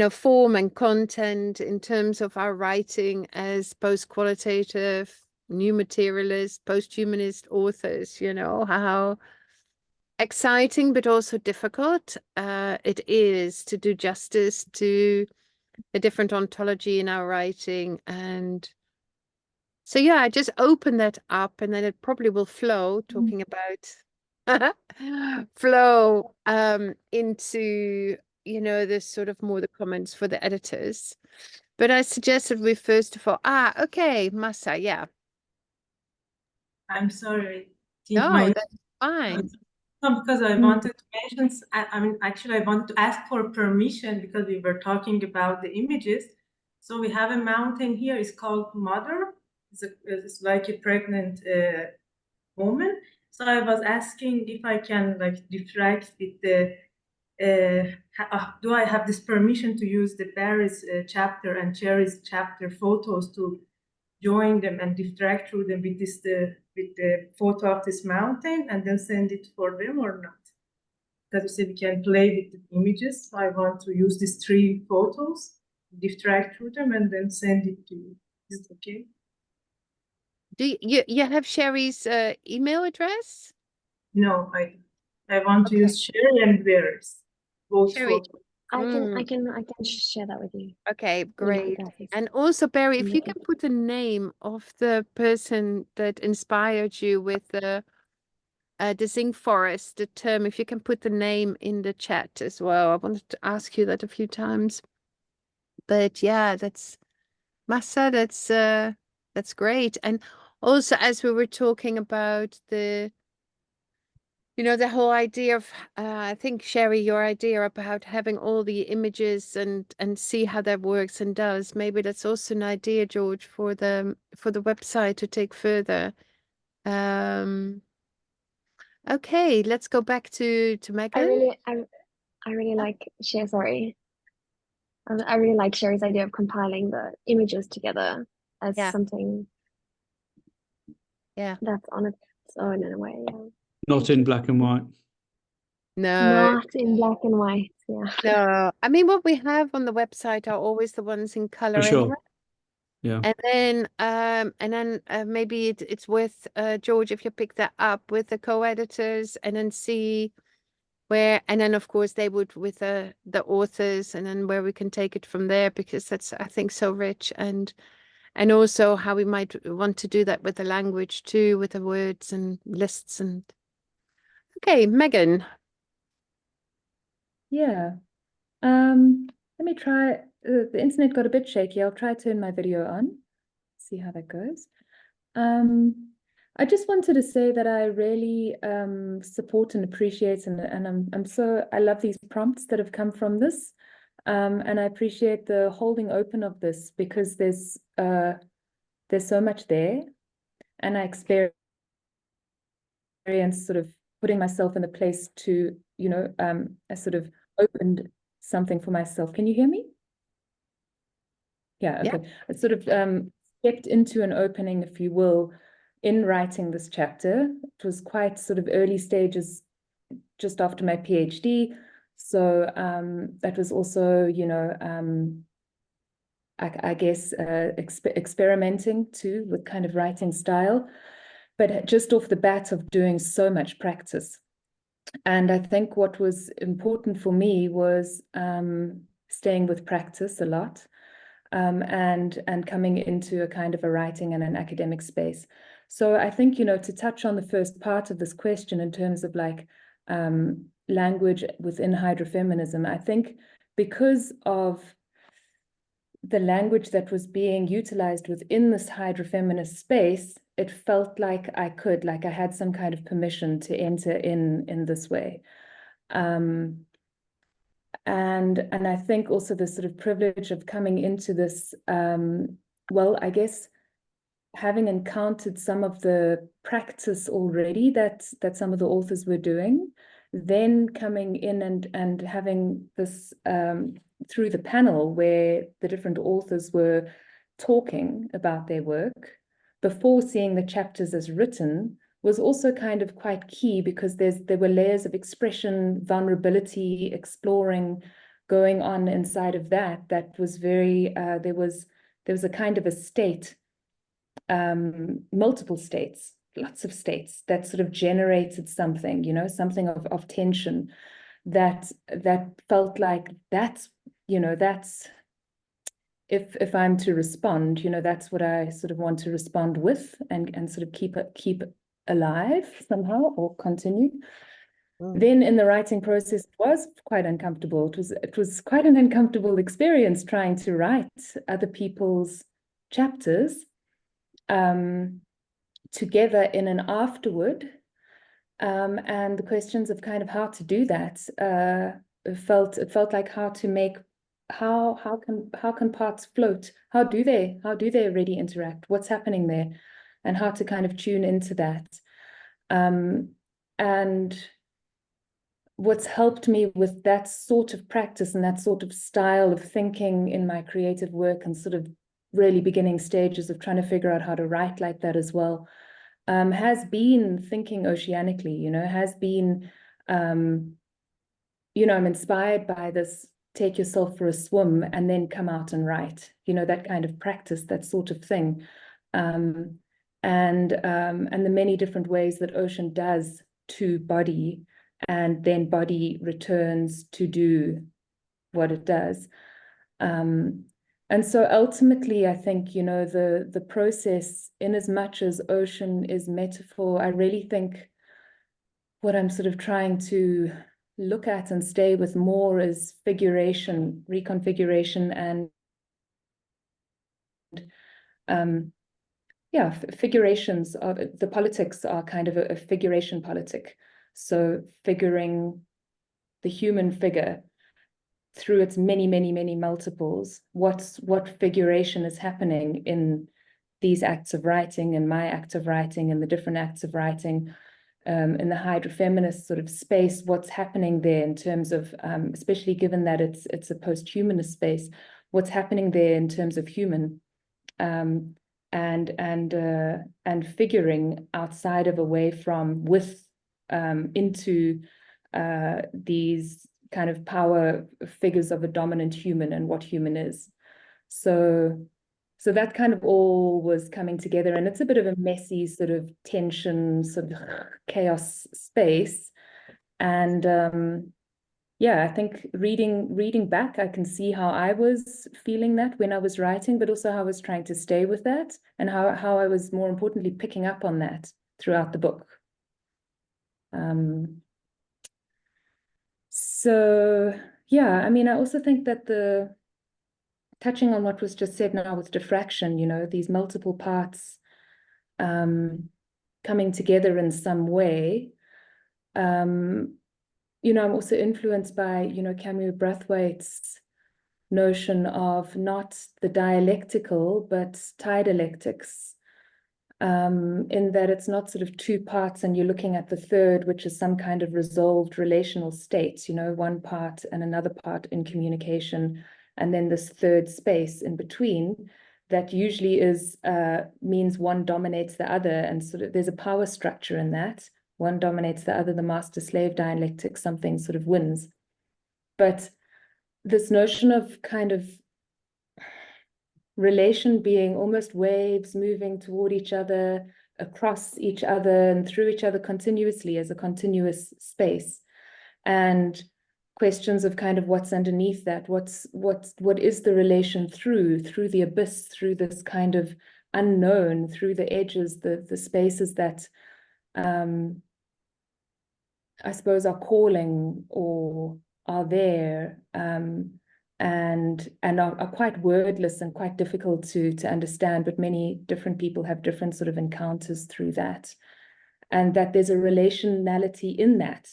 form and content in terms of our writing as post-qualitative, new materialist, post-humanist authors, how exciting but also difficult it is to do justice to a different ontology in our writing. And so I just open that up, and then it probably will flow, talking about flow into this sort of more the comments for the editors. But I suggested we first of all, okay, Masa, yeah. I'm sorry. No, that's fine. No, because I wanted to mention, actually I wanted to ask for permission because we were talking about the images. So we have a mountain here, it's called Mother. It's like a pregnant woman. So I was asking if I can diffract with the, do I have this permission to use the Barry's chapter and Cherry's chapter photos to join them and diffract through them with the photo of this mountain and then send it for them or not? Because you said we can play with the images. So I want to use these 3 photos, diffract through them, and then send it to you. Is it okay? Do you have Sherry's email address? No, I want to use Sherry and Barry's both Sherry. photos. I can share that with you. Okay, great. And also, Barry, if you can put the name of the person that inspired you with the the zinc forest, the term, if you can put the name in the chat as well. I wanted to ask you that a few times. But yeah, that's Massa, that's great. And also, as we were talking about the whole idea of, I think, Sherry, your idea about having all the images and see how that works and does. Maybe that's also an idea, George, for the website to take further. Okay, let's go back to Meghan. I really like Sorry. I really like Sherry's idea of compiling the images together as something that's on its own in a way. Yeah. Not in black and white. No. Not in black and white, yeah. No. I mean, what we have on the website are always the ones in color For sure. anyway. Yeah. And then maybe it's with George, if you pick that up with the co-editors and then see where, and then of course they would with the authors, and then where we can take it from there, because that's, I think, so rich, and also how we might want to do that with the language too, with the words and lists. And okay, Meghan. Yeah. Let me try. The internet got a bit shaky. I'll try to turn my video on, see how that goes. I just wanted to say that I really support and appreciate, and I love these prompts that have come from this, and I appreciate the holding open of this, because there's so much there, and I experience sort of putting myself in the place to, I sort of opened something for myself. Can you hear me? Yeah, okay. I sort of stepped into an opening, if you will, in writing this chapter. It was quite sort of early stages, just after my PhD. So that was also, I guess, experimenting too with kind of writing style, but just off the bat of doing so much practice. And I think what was important for me was staying with practice a lot, and coming into a kind of a writing and an academic space. So I think, to touch on the first part of this question in terms of like language within hydrofeminism, I think because of the language that was being utilized within this hydrofeminist space, it felt like I had some kind of permission to enter in this way. And I think also the sort of privilege of coming into this, well, I guess having encountered some of the practice already that some of the authors were doing, then coming in and having this through the panel where the different authors were talking about their work before seeing the chapters as written was also kind of quite key, because there were layers of expression, vulnerability, exploring going on inside of that was very, there was a kind of a state, multiple states, lots of states that sort of generated something, something of tension that felt like that's if I'm to respond, that's what I sort of want to respond with and sort of keep it alive somehow, or continue. Then in the writing process, it was quite uncomfortable. It was quite an uncomfortable experience trying to write other people's chapters together in an afterward, and the questions of kind of how to do that it felt like how to make how can parts float, how do they already interact, what's happening there, and how to kind of tune into that. And what's helped me with that sort of practice and that sort of style of thinking in my creative work and sort of really beginning stages of trying to figure out how to write like that as well, has been thinking oceanically, has been, I'm inspired by this, take yourself for a swim and then come out and write, that kind of practice, that sort of thing. And the many different ways that ocean does to body, and then body returns to do what it does. And so ultimately, I think, the process, in as much as ocean is metaphor, I really think what I'm sort of trying to look at and stay with more is figuration, reconfiguration, and figurations of the politics are kind of a figuration politic. So figuring the human figure through its many, many, many multiples, what figuration is happening in these acts of writing, and my act of writing, and the different acts of writing, in the hydrofeminist sort of space, what's happening there in terms of, especially given that it's a post-humanist space, what's happening there in terms of human, and figuring outside of, away from, with, into these kind of power figures of a dominant human and what human is. So that kind of all was coming together, and it's a bit of a messy sort of tension, sort of chaos space. And I think reading back, I can see how I was feeling that when I was writing, but also how I was trying to stay with that, and how I was, more importantly, picking up on that throughout the book. So yeah, I mean, I also think that touching on what was just said now with diffraction, these multiple parts coming together in some way. I'm also influenced by, Camus Brathwaite's notion of not the dialectical, but dialectics, in that it's not sort of two parts and you're looking at the third, which is some kind of resolved relational state, one part and another part in communication, and then this third space in between that usually means one dominates the other, and sort of there's a power structure in that. One dominates the other, the master-slave dialectic, something sort of wins. But this notion of kind of relation being almost waves moving toward each other, across each other, and through each other continuously as a continuous space, and questions of kind of what's underneath that, what is the relation through the abyss, through this kind of unknown, through the edges, the spaces that I suppose are calling or are there, and are quite wordless and quite difficult to understand, but many different people have different sort of encounters through that, and that there's a relationality in that.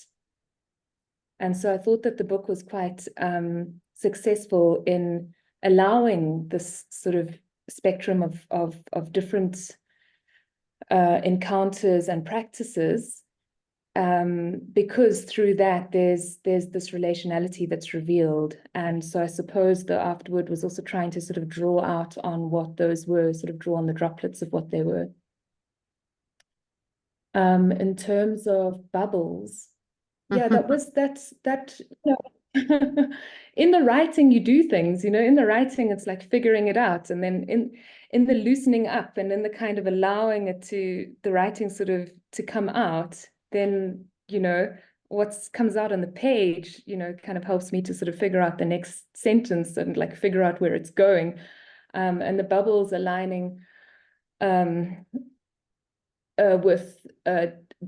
And so I thought that the book was quite successful in allowing this sort of spectrum of different encounters and practices, because through that there's this relationality that's revealed. And so I suppose the afterword was also trying to sort of draw out on what those were, sort of draw on the droplets of what they were. In terms of bubbles, yeah, that in the writing you do things, in the writing it's like figuring it out, and then in the loosening up and in the kind of allowing it to the writing sort of to come out, then what comes out on the page kind of helps me to sort of figure out the next sentence and like figure out where it's going, and the bubbles aligning with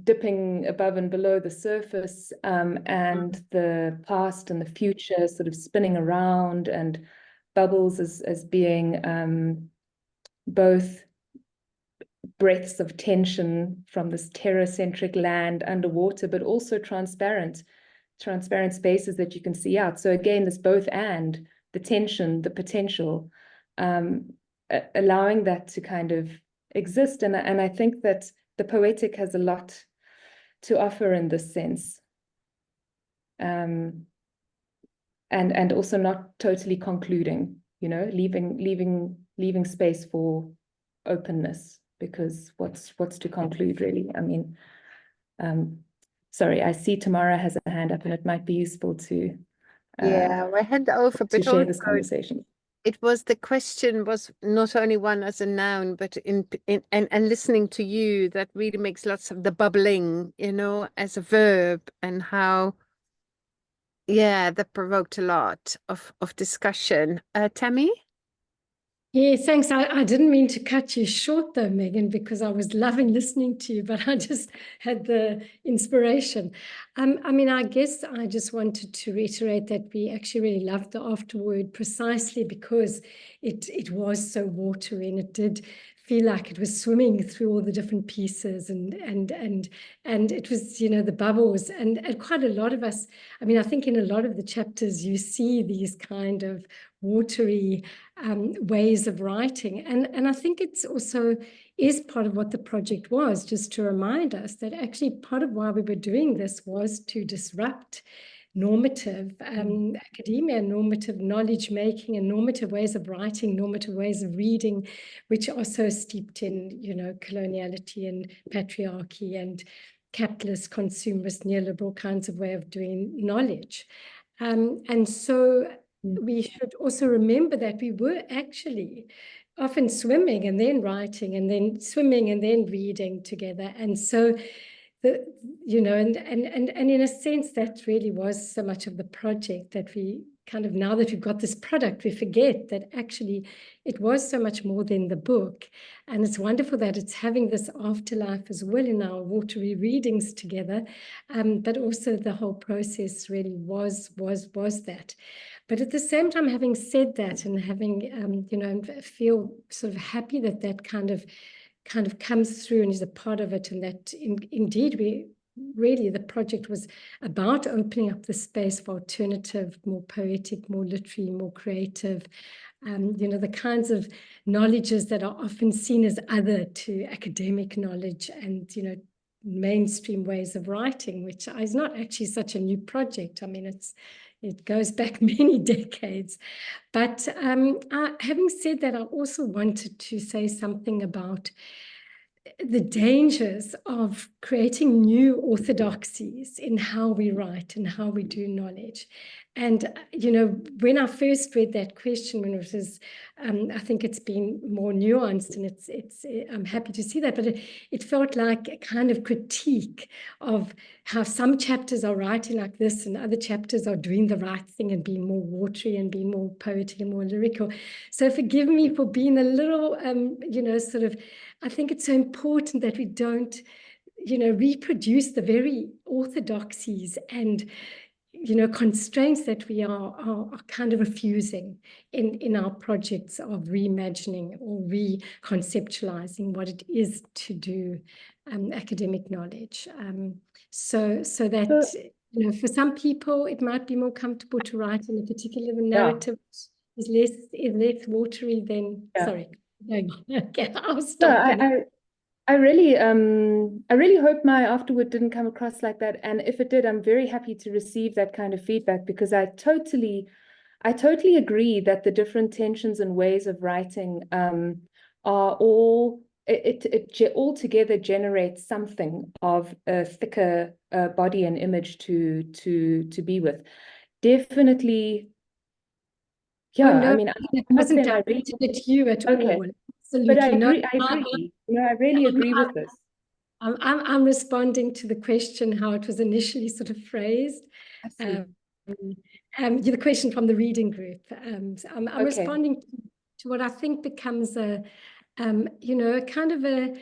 dipping above and below the surface, and the past and the future sort of spinning around, and bubbles as being both breaths of tension from this terror-centric land underwater, but also transparent spaces that you can see out. So again, this both and, the tension, the potential, allowing that to kind of exist. And I think that the poetic has a lot to offer in this sense, and also not totally concluding, leaving space for openness, because what's to conclude really? I mean, sorry, I see Tamara has a hand up, and it might be useful to we hand over to share this conversation. It was, the question was not only one as a noun, but and listening to you, that really makes lots of the bubbling, as a verb, and how, that provoked a lot of discussion. Tammy? Yeah, thanks. I didn't mean to cut you short though, Meghan, because I was loving listening to you, but I just had the inspiration. I mean, I guess I just wanted to reiterate that we actually really loved the afterword precisely because it was so watery and it did feel like it was swimming through all the different pieces and it was, you know, the bubbles and quite a lot of us, I mean, I think in a lot of the chapters you see these kind of watery ways of writing. And I think it's also is part of what the project was, just to remind us that actually part of why we were doing this was to disrupt normative academia, normative knowledge making, and normative ways of writing, normative ways of reading, which are so steeped in, you know, coloniality and patriarchy and capitalist, consumerist, neoliberal kinds of way of doing knowledge. And so we should also remember that we were actually often swimming and then writing and then swimming and then reading together. And so, you know, and in a sense, that really was so much of the project that we kind of, now that we've got this product, we forget that actually it was so much more than the book. And it's wonderful that it's having this afterlife as well in our watery readings together. But also the whole process really was that. But at the same time, having said that and having, you know, feel sort of happy that that kind of comes through and is a part of it, and that indeed we really, the project was about opening up the space for alternative, more poetic, more literary, more creative, you know, the kinds of knowledges that are often seen as other to academic knowledge and, you know, mainstream ways of writing, which is not actually such a new project. I mean, it goes back many decades. But having said that, I also wanted to say something about the dangers of creating new orthodoxies in how we write and how we do knowledge. And, you know, when I first read that question, when it was, I think it's been more nuanced, and I'm happy to see that, but it felt like a kind of critique of how some chapters are writing like this and other chapters are doing the right thing and being more watery and being more poetic and more lyrical. So forgive me for being a little, you know, sort of, I think it's so important that we don't, you know, reproduce the very orthodoxies and, you know, constraints that we are kind of refusing in our projects of reimagining or reconceptualizing what it is to do academic knowledge. So that, you know, for some people it might be more comfortable to write in a particular narrative is less watery than sorry. Okay, I'll stop. I really hope my afterword didn't come across like that. And if it did, I'm very happy to receive that kind of feedback, because I totally agree that the different tensions and ways of writing are all, it all together generates something of a thicker body and image to be with. Definitely. Yeah, oh, no, I mean, it wasn't directed at you at all. Absolutely. But I agree. You know, I really agree with this. I'm responding to the question, how it was initially sort of phrased. The question from the reading group. I'm responding to what I think becomes a, you know, kind of a,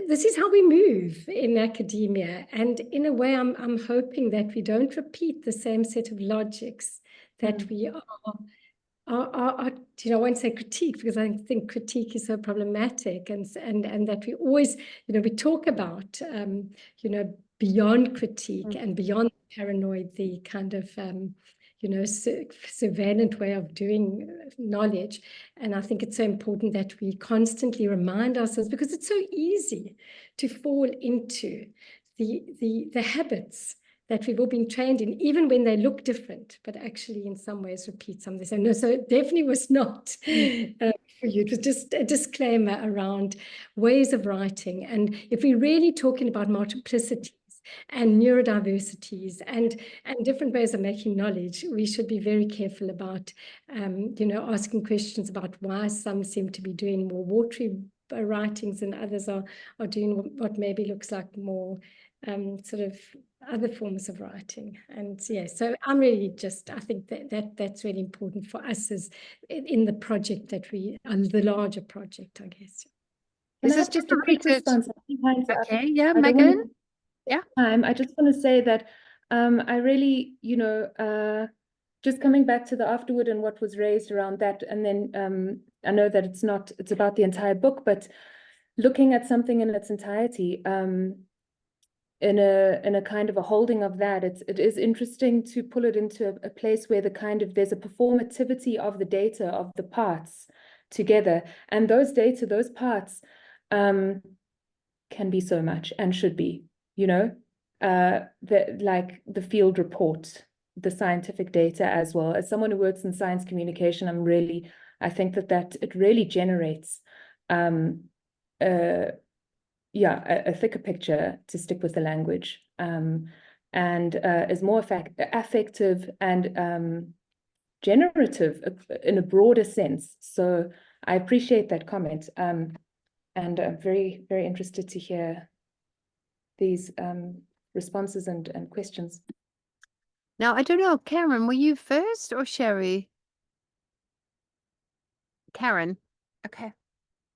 this is how we move in academia. And in a way, I'm hoping that we don't repeat the same set of logics that we are, you know, I won't say critique, because I think critique is so problematic, and that we always, you know, we talk about, you know, beyond critique and beyond paranoid, the kind of, you know, surveillant way of doing knowledge. And I think it's so important that we constantly remind ourselves, because it's so easy to fall into the habits that we've all been trained in, even when they look different, but actually in some ways repeat something. So no, so it definitely was not for you. It was just a disclaimer around ways of writing. And if we're really talking about multiplicities and neurodiversities and different ways of making knowledge, we should be very careful about, you know, asking questions about why some seem to be doing more watery writings and others are doing what maybe looks like more sort of other forms of writing. And yeah, so I'm really I think that's really important for us as in the project that the larger project, I guess. Can I have just a quick response? Okay, yeah, Meghan. Yeah. I just want to say that I really, just coming back to the afterword and what was raised around that, and then I know that it's about the entire book, but looking at something in its entirety, in a kind of a holding of that, it is interesting to pull it into a place where there's a performativity of the data of the parts together, and those parts can be so much and should be, like the field report, the scientific data as well. As someone who works in science communication, I think that it really generates a thicker picture, to stick with the language, and is more affective and generative in a broader sense. So I appreciate that comment, and I'm very, very interested to hear these responses and questions. Now, I don't know, Karin, were you first or Sherry? Karin. Okay.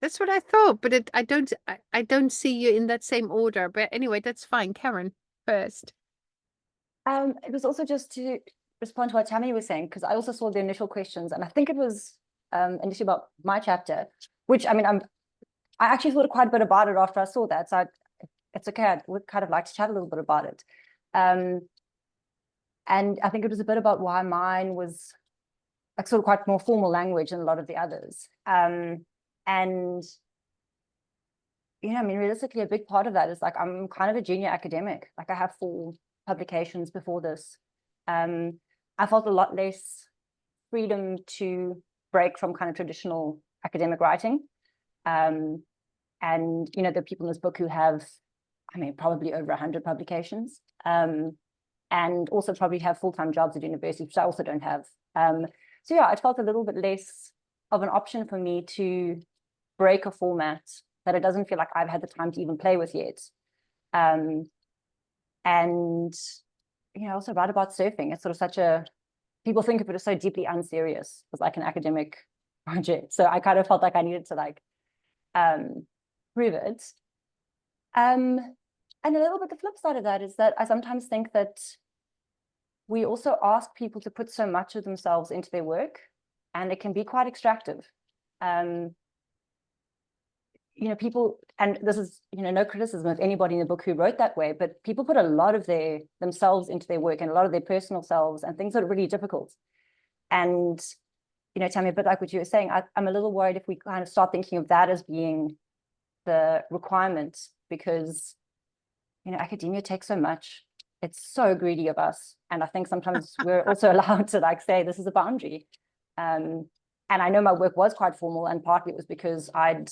That's what I thought, but I don't see you in that same order. But anyway, that's fine. Karin first. It was also just to respond to what Tammy was saying, because I also saw the initial questions, and I think it was initially about my chapter, which I actually thought quite a bit about it after I saw that. So it's okay. I would kind of like to chat a little bit about it. And I think it was a bit about why mine was like sort of quite more formal language than a lot of the others. And, realistically, a big part of that is like, I'm kind of a junior academic. Like I have 4 publications before this. I felt a lot less freedom to break from kind of traditional academic writing. And, there are people in this book who have, probably over 100 publications, and also probably have full-time jobs at university, which I also don't have. So yeah, it felt a little bit less of an option for me to break a format that it doesn't feel like I've had the time to even play with yet. And, also write about surfing. It's sort of people think of it as so deeply unserious as like an academic project. So I kind of felt like I needed to prove it. And a little bit the flip side of that is that I sometimes think that we also ask people to put so much of themselves into their work, and it can be quite extractive. People, and this is, no criticism of anybody in the book who wrote that way, but people put a lot of themselves into their work and a lot of their personal selves and things that are really difficult. And, Tammy, a bit like what you were saying, I'm a little worried if we kind of start thinking of that as being the requirement, because, academia takes so much. It's so greedy of us. And I think sometimes we're also allowed to say, this is a boundary. And I know my work was quite formal, and partly it was because I'd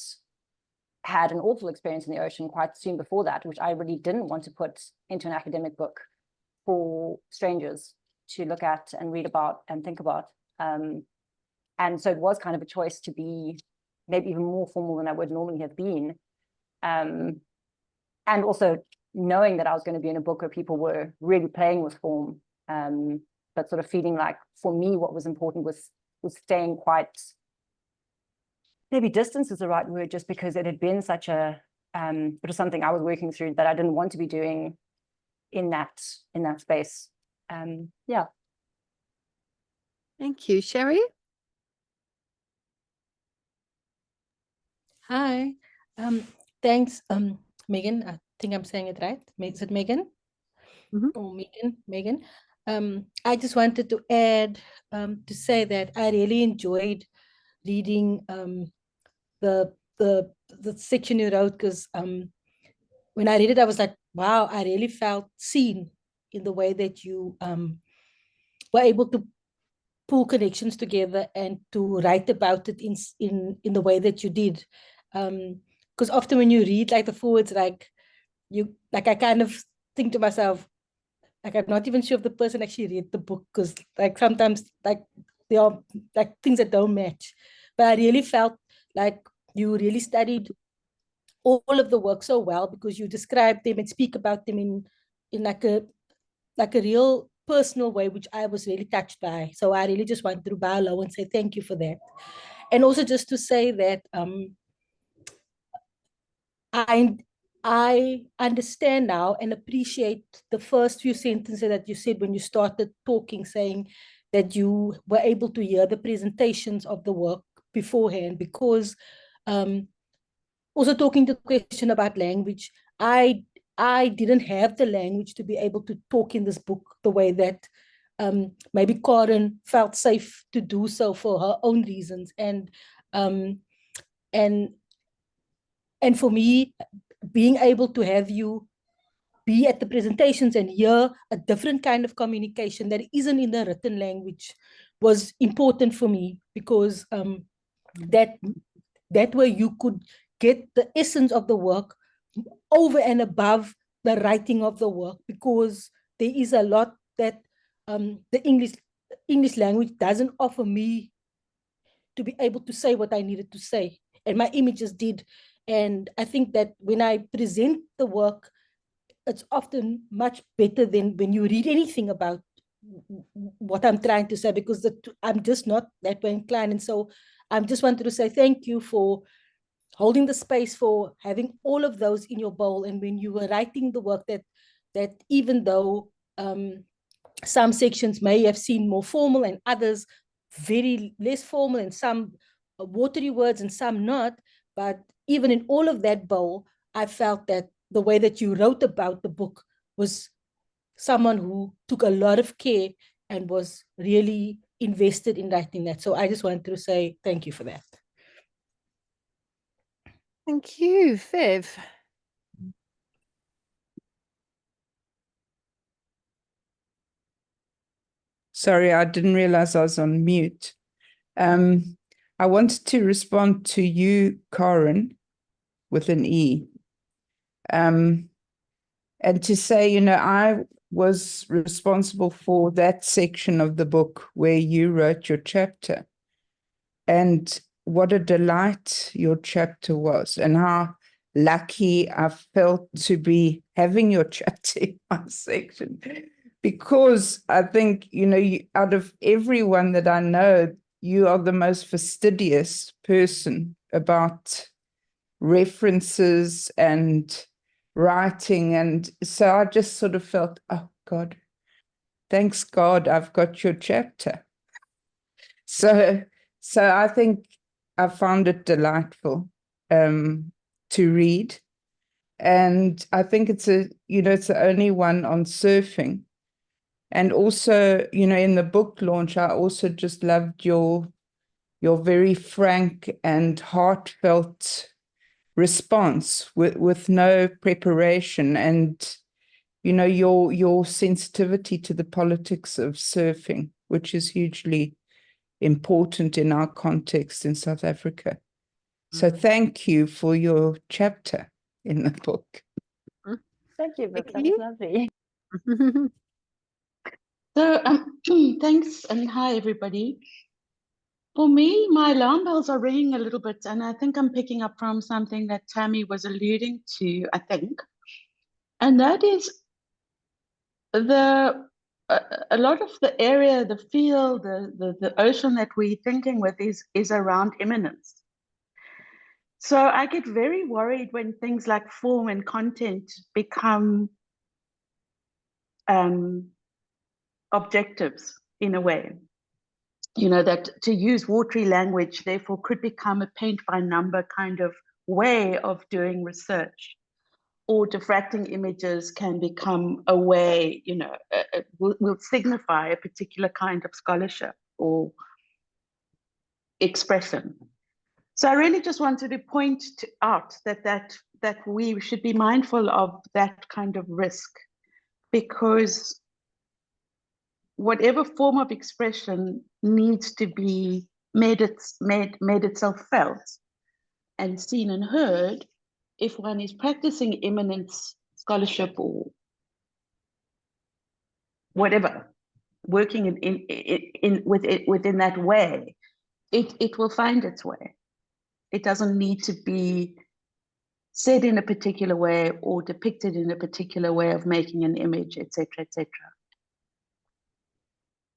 had an awful experience in the ocean quite soon before that, which I really didn't want to put into an academic book for strangers to look at and read about and think about. And so it was kind of a choice to be maybe even more formal than I would normally have been. And also knowing that I was going to be in a book where people were really playing with form, but sort of feeling like, for me, what was important was staying quite, maybe distance is the right word, just because it had been such it was something I was working through that I didn't want to be doing in that space. Yeah. Thank you. Sherry? Hi. Thanks, Meghan. I think I'm saying it right. Is it Meghan? Oh, Meghan. I just wanted to add to say that I really enjoyed reading the section you wrote, because when I read it, I was like, wow, I really felt seen in the way that you were able to pull connections together and to write about it in the way that you did. Because often when you read the forwards, I kind of think to myself, I'm not even sure if the person actually read the book, because sometimes there are things that don't match. But I really felt like you really studied all of the work so well, because you describe them and speak about them in like a real personal way, which I was really touched by. So I really just want to bow low and say thank you for that. And also just to say that I understand now and appreciate the first few sentences that you said when you started talking, saying that you were able to hear the presentations of the work beforehand, because also talking to the question about language, I didn't have the language to be able to talk in this book the way that maybe Karin felt safe to do so for her own reasons. And for me, being able to have you be at the presentations and hear a different kind of communication that isn't in the written language was important for me, because that way you could get the essence of the work over and above the writing of the work, because there is a lot that the English language doesn't offer me to be able to say what I needed to say, and my images did. And I think that when I present the work, it's often much better than when you read anything about what I'm trying to say, because I'm just not that way inclined. And so I just wanted to say thank you for holding the space, for having all of those in your bowl. And when you were writing the work, that even though some sections may have seemed more formal and others very less formal, and some watery words and some not, but even in all of that bowl, I felt that the way that you wrote about the book was someone who took a lot of care and was really invested in writing that. So I just wanted to say thank you for that. Thank you, Viv. Sorry, I didn't realize I was on mute. I wanted to respond to you, Karin, with an E. And to say, I was responsible for that section of the book where you wrote your chapter. And what a delight your chapter was, and how lucky I felt to be having your chapter in my section. Because I think, out of everyone that I know, you are the most fastidious person about references and writing. And so I just sort of felt, oh God, thanks God I've got your chapter. So I think I found it delightful to read. And I think it's the only one on surfing. And also, in the book launch, I also just loved your very frank and heartfelt response with no preparation, and, your sensitivity to the politics of surfing, which is hugely important in our context in South Africa. So thank you for your chapter in the book. Thank you, Viv. That was lovely. So thanks, and hi everybody. For me, my alarm bells are ringing a little bit, and I think I'm picking up from something that Tammy was alluding to, I think. And that is a lot of the area, the field, the ocean that we're thinking with is around immanence. So I get very worried when things like form and content become objectives in a way. That to use watery language, therefore, could become a paint by number kind of way of doing research. Or diffracting images can become a way, will signify a particular kind of scholarship or expression. So I really just wanted to point out that we should be mindful of that kind of risk, because whatever form of expression needs to be made itself felt and seen and heard if one is practicing immanence scholarship or whatever, working within that way, it will find its way. It doesn't need to be said in a particular way or depicted in a particular way of making an image, etc., etc.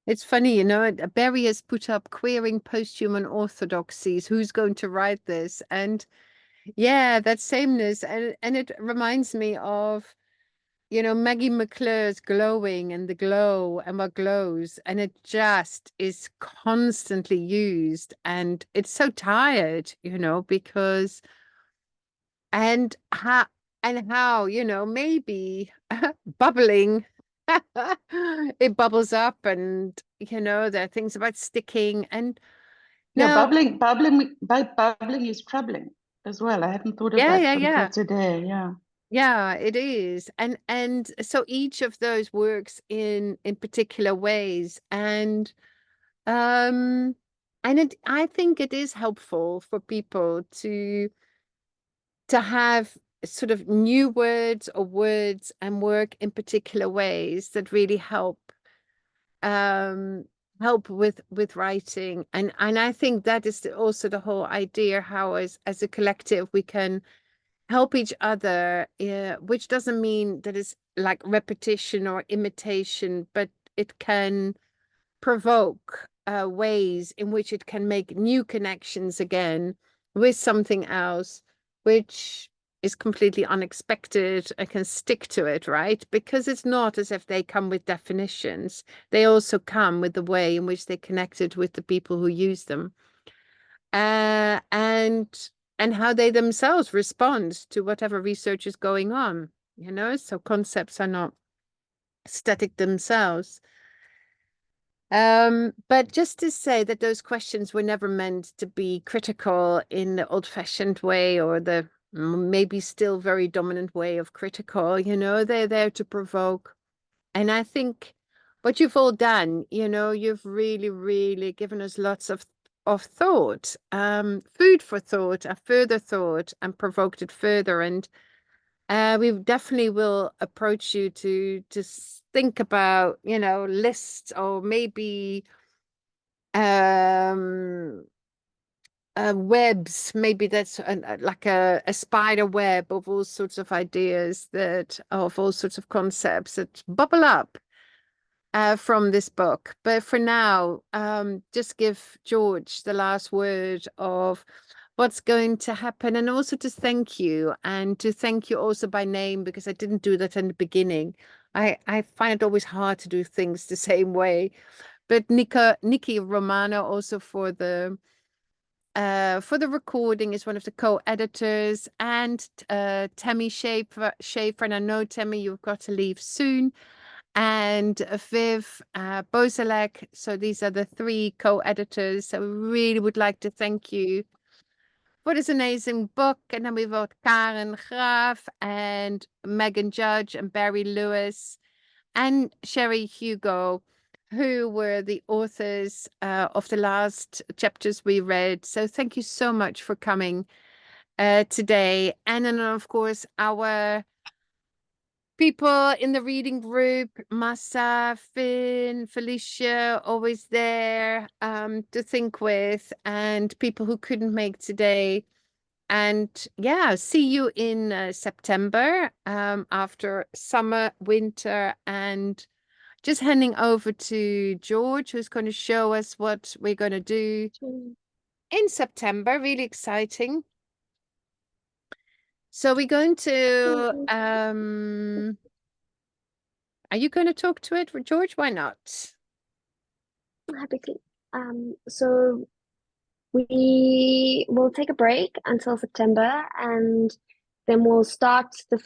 It's funny, you know, Barry has put up queering post-human orthodoxies. Who's going to write this? And yeah, that sameness. And it reminds me of, you know, Maggie McClure's glowing and the glow and what glows. And it just is constantly used. And it's so tired, you know, because and how, you know, maybe bubbling. It bubbles up, and you know there are things about sticking, and Yeah, now bubbling is troubling as well. I hadn't thought of that until today. Yeah, it is. And so each of those works in particular ways, and I think it is helpful for people to have sort of new words or words and work in particular ways that really help with writing. And I think that is also the whole idea, how as a collective we can help each other, which doesn't mean that it's like repetition or imitation, but it can provoke ways in which it can make new connections again with something else, which is completely unexpected and can stick to it, right? Because it's not as if they come with definitions. They also come with the way in which they connected with the people who use them. And how they themselves respond to whatever research is going on, you know? So concepts are not static themselves. But just to say that those questions were never meant to be critical in the old-fashioned way, or the maybe still very dominant way of critical, you know, they're there to provoke. And I think what you've all done, you know, you've really, really given us lots of thought, food for thought, a further thought, and provoked it further. And we definitely will approach you to think about, you know, lists, or maybe webs. Maybe that's like a spider web of all sorts of ideas, of all sorts of concepts that bubble up from this book. But for now, just give George the last word of what's going to happen, and also to thank you, and to thank you also by name, because I didn't do that in the beginning. I find it always hard to do things the same way. But Nikki Romano also for the recording is one of the co-editors, and Tammy Shefer, and I know Tammy, you've got to leave soon, and Viv Bozalek. So these are the three co-editors. So we really would like to thank you for this amazing book. And then we've got Karin, Graaff, and Meghan Judge, and Barry Lewis, and Sherry Hugo, who were the authors of the last chapters we read. So thank you so much for coming today. And then, of course, our people in the reading group, Massa, Finn, Felicia, always there to think with, and people who couldn't make today. And yeah, see you in September after summer, winter, and just handing over to George, who's going to show us what we're going to do in September. Really exciting. So we're going to, are you going to talk to it, George? Why not? Happy to. So we will take a break until September, and then we'll start for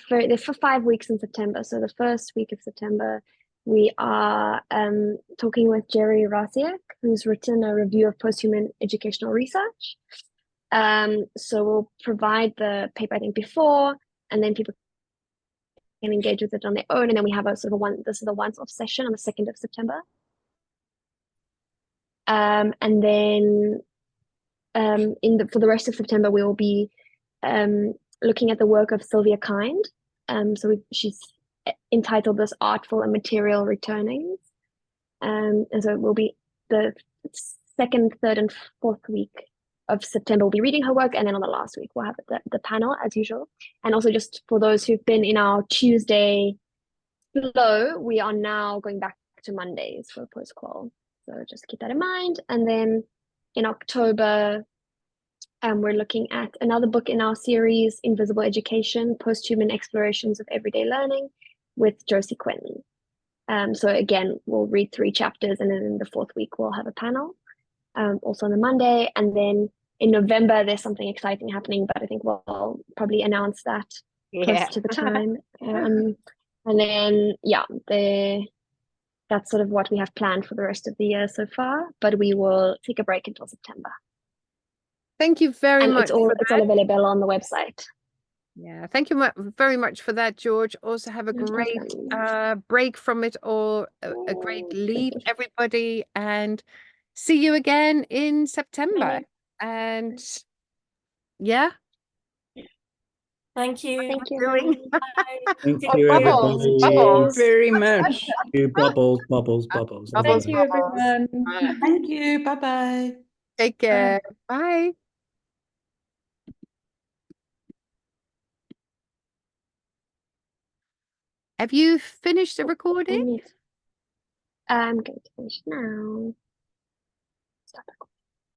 5 weeks in September. So the first week of September, we are talking with Jerry Rasiak, who's written a review of post-human educational research. So we'll provide the paper, I think, before, and then people can engage with it on their own. And then we have a sort of this is a once-off session on the 2nd of September. And then for the rest of September, we will be looking at the work of Sylvia Kind. So she's entitled this Artful and Material Returnings. And so it will be the 2nd, 3rd, and 4th week of September, we'll be reading her work, and then on the last week, we'll have the panel as usual. And also just for those who've been in our Tuesday flow, we are now going back to Mondays for post-qual. So just keep that in mind. And then in October, we're looking at another book in our series, Invisible Education, Post-Human Explorations of Everyday Learning with Josie Quentin. So again, we'll read 3 chapters, and then in the 4th week, we'll have a panel, also on the Monday. And then in November, there's something exciting happening, but I think we'll probably announce that close to the time. And then, yeah, that's sort of what we have planned for the rest of the year so far, but we will take a break until September. Thank you very much. It's all available on the website. Yeah, thank you very much for that, George. Also have a great break from it all, a great leave, everybody, and see you again in September. And yeah. Thank you. Thank you. Thank you, Bubbles, everybody. bubbles. Very much. Thank you, bubbles, bubbles, bubbles. Bubbles, Thank you, everyone. Thank you. Bye-bye. Take care. Bye. Have you finished the recording? I'm going to finish now. Stop recording.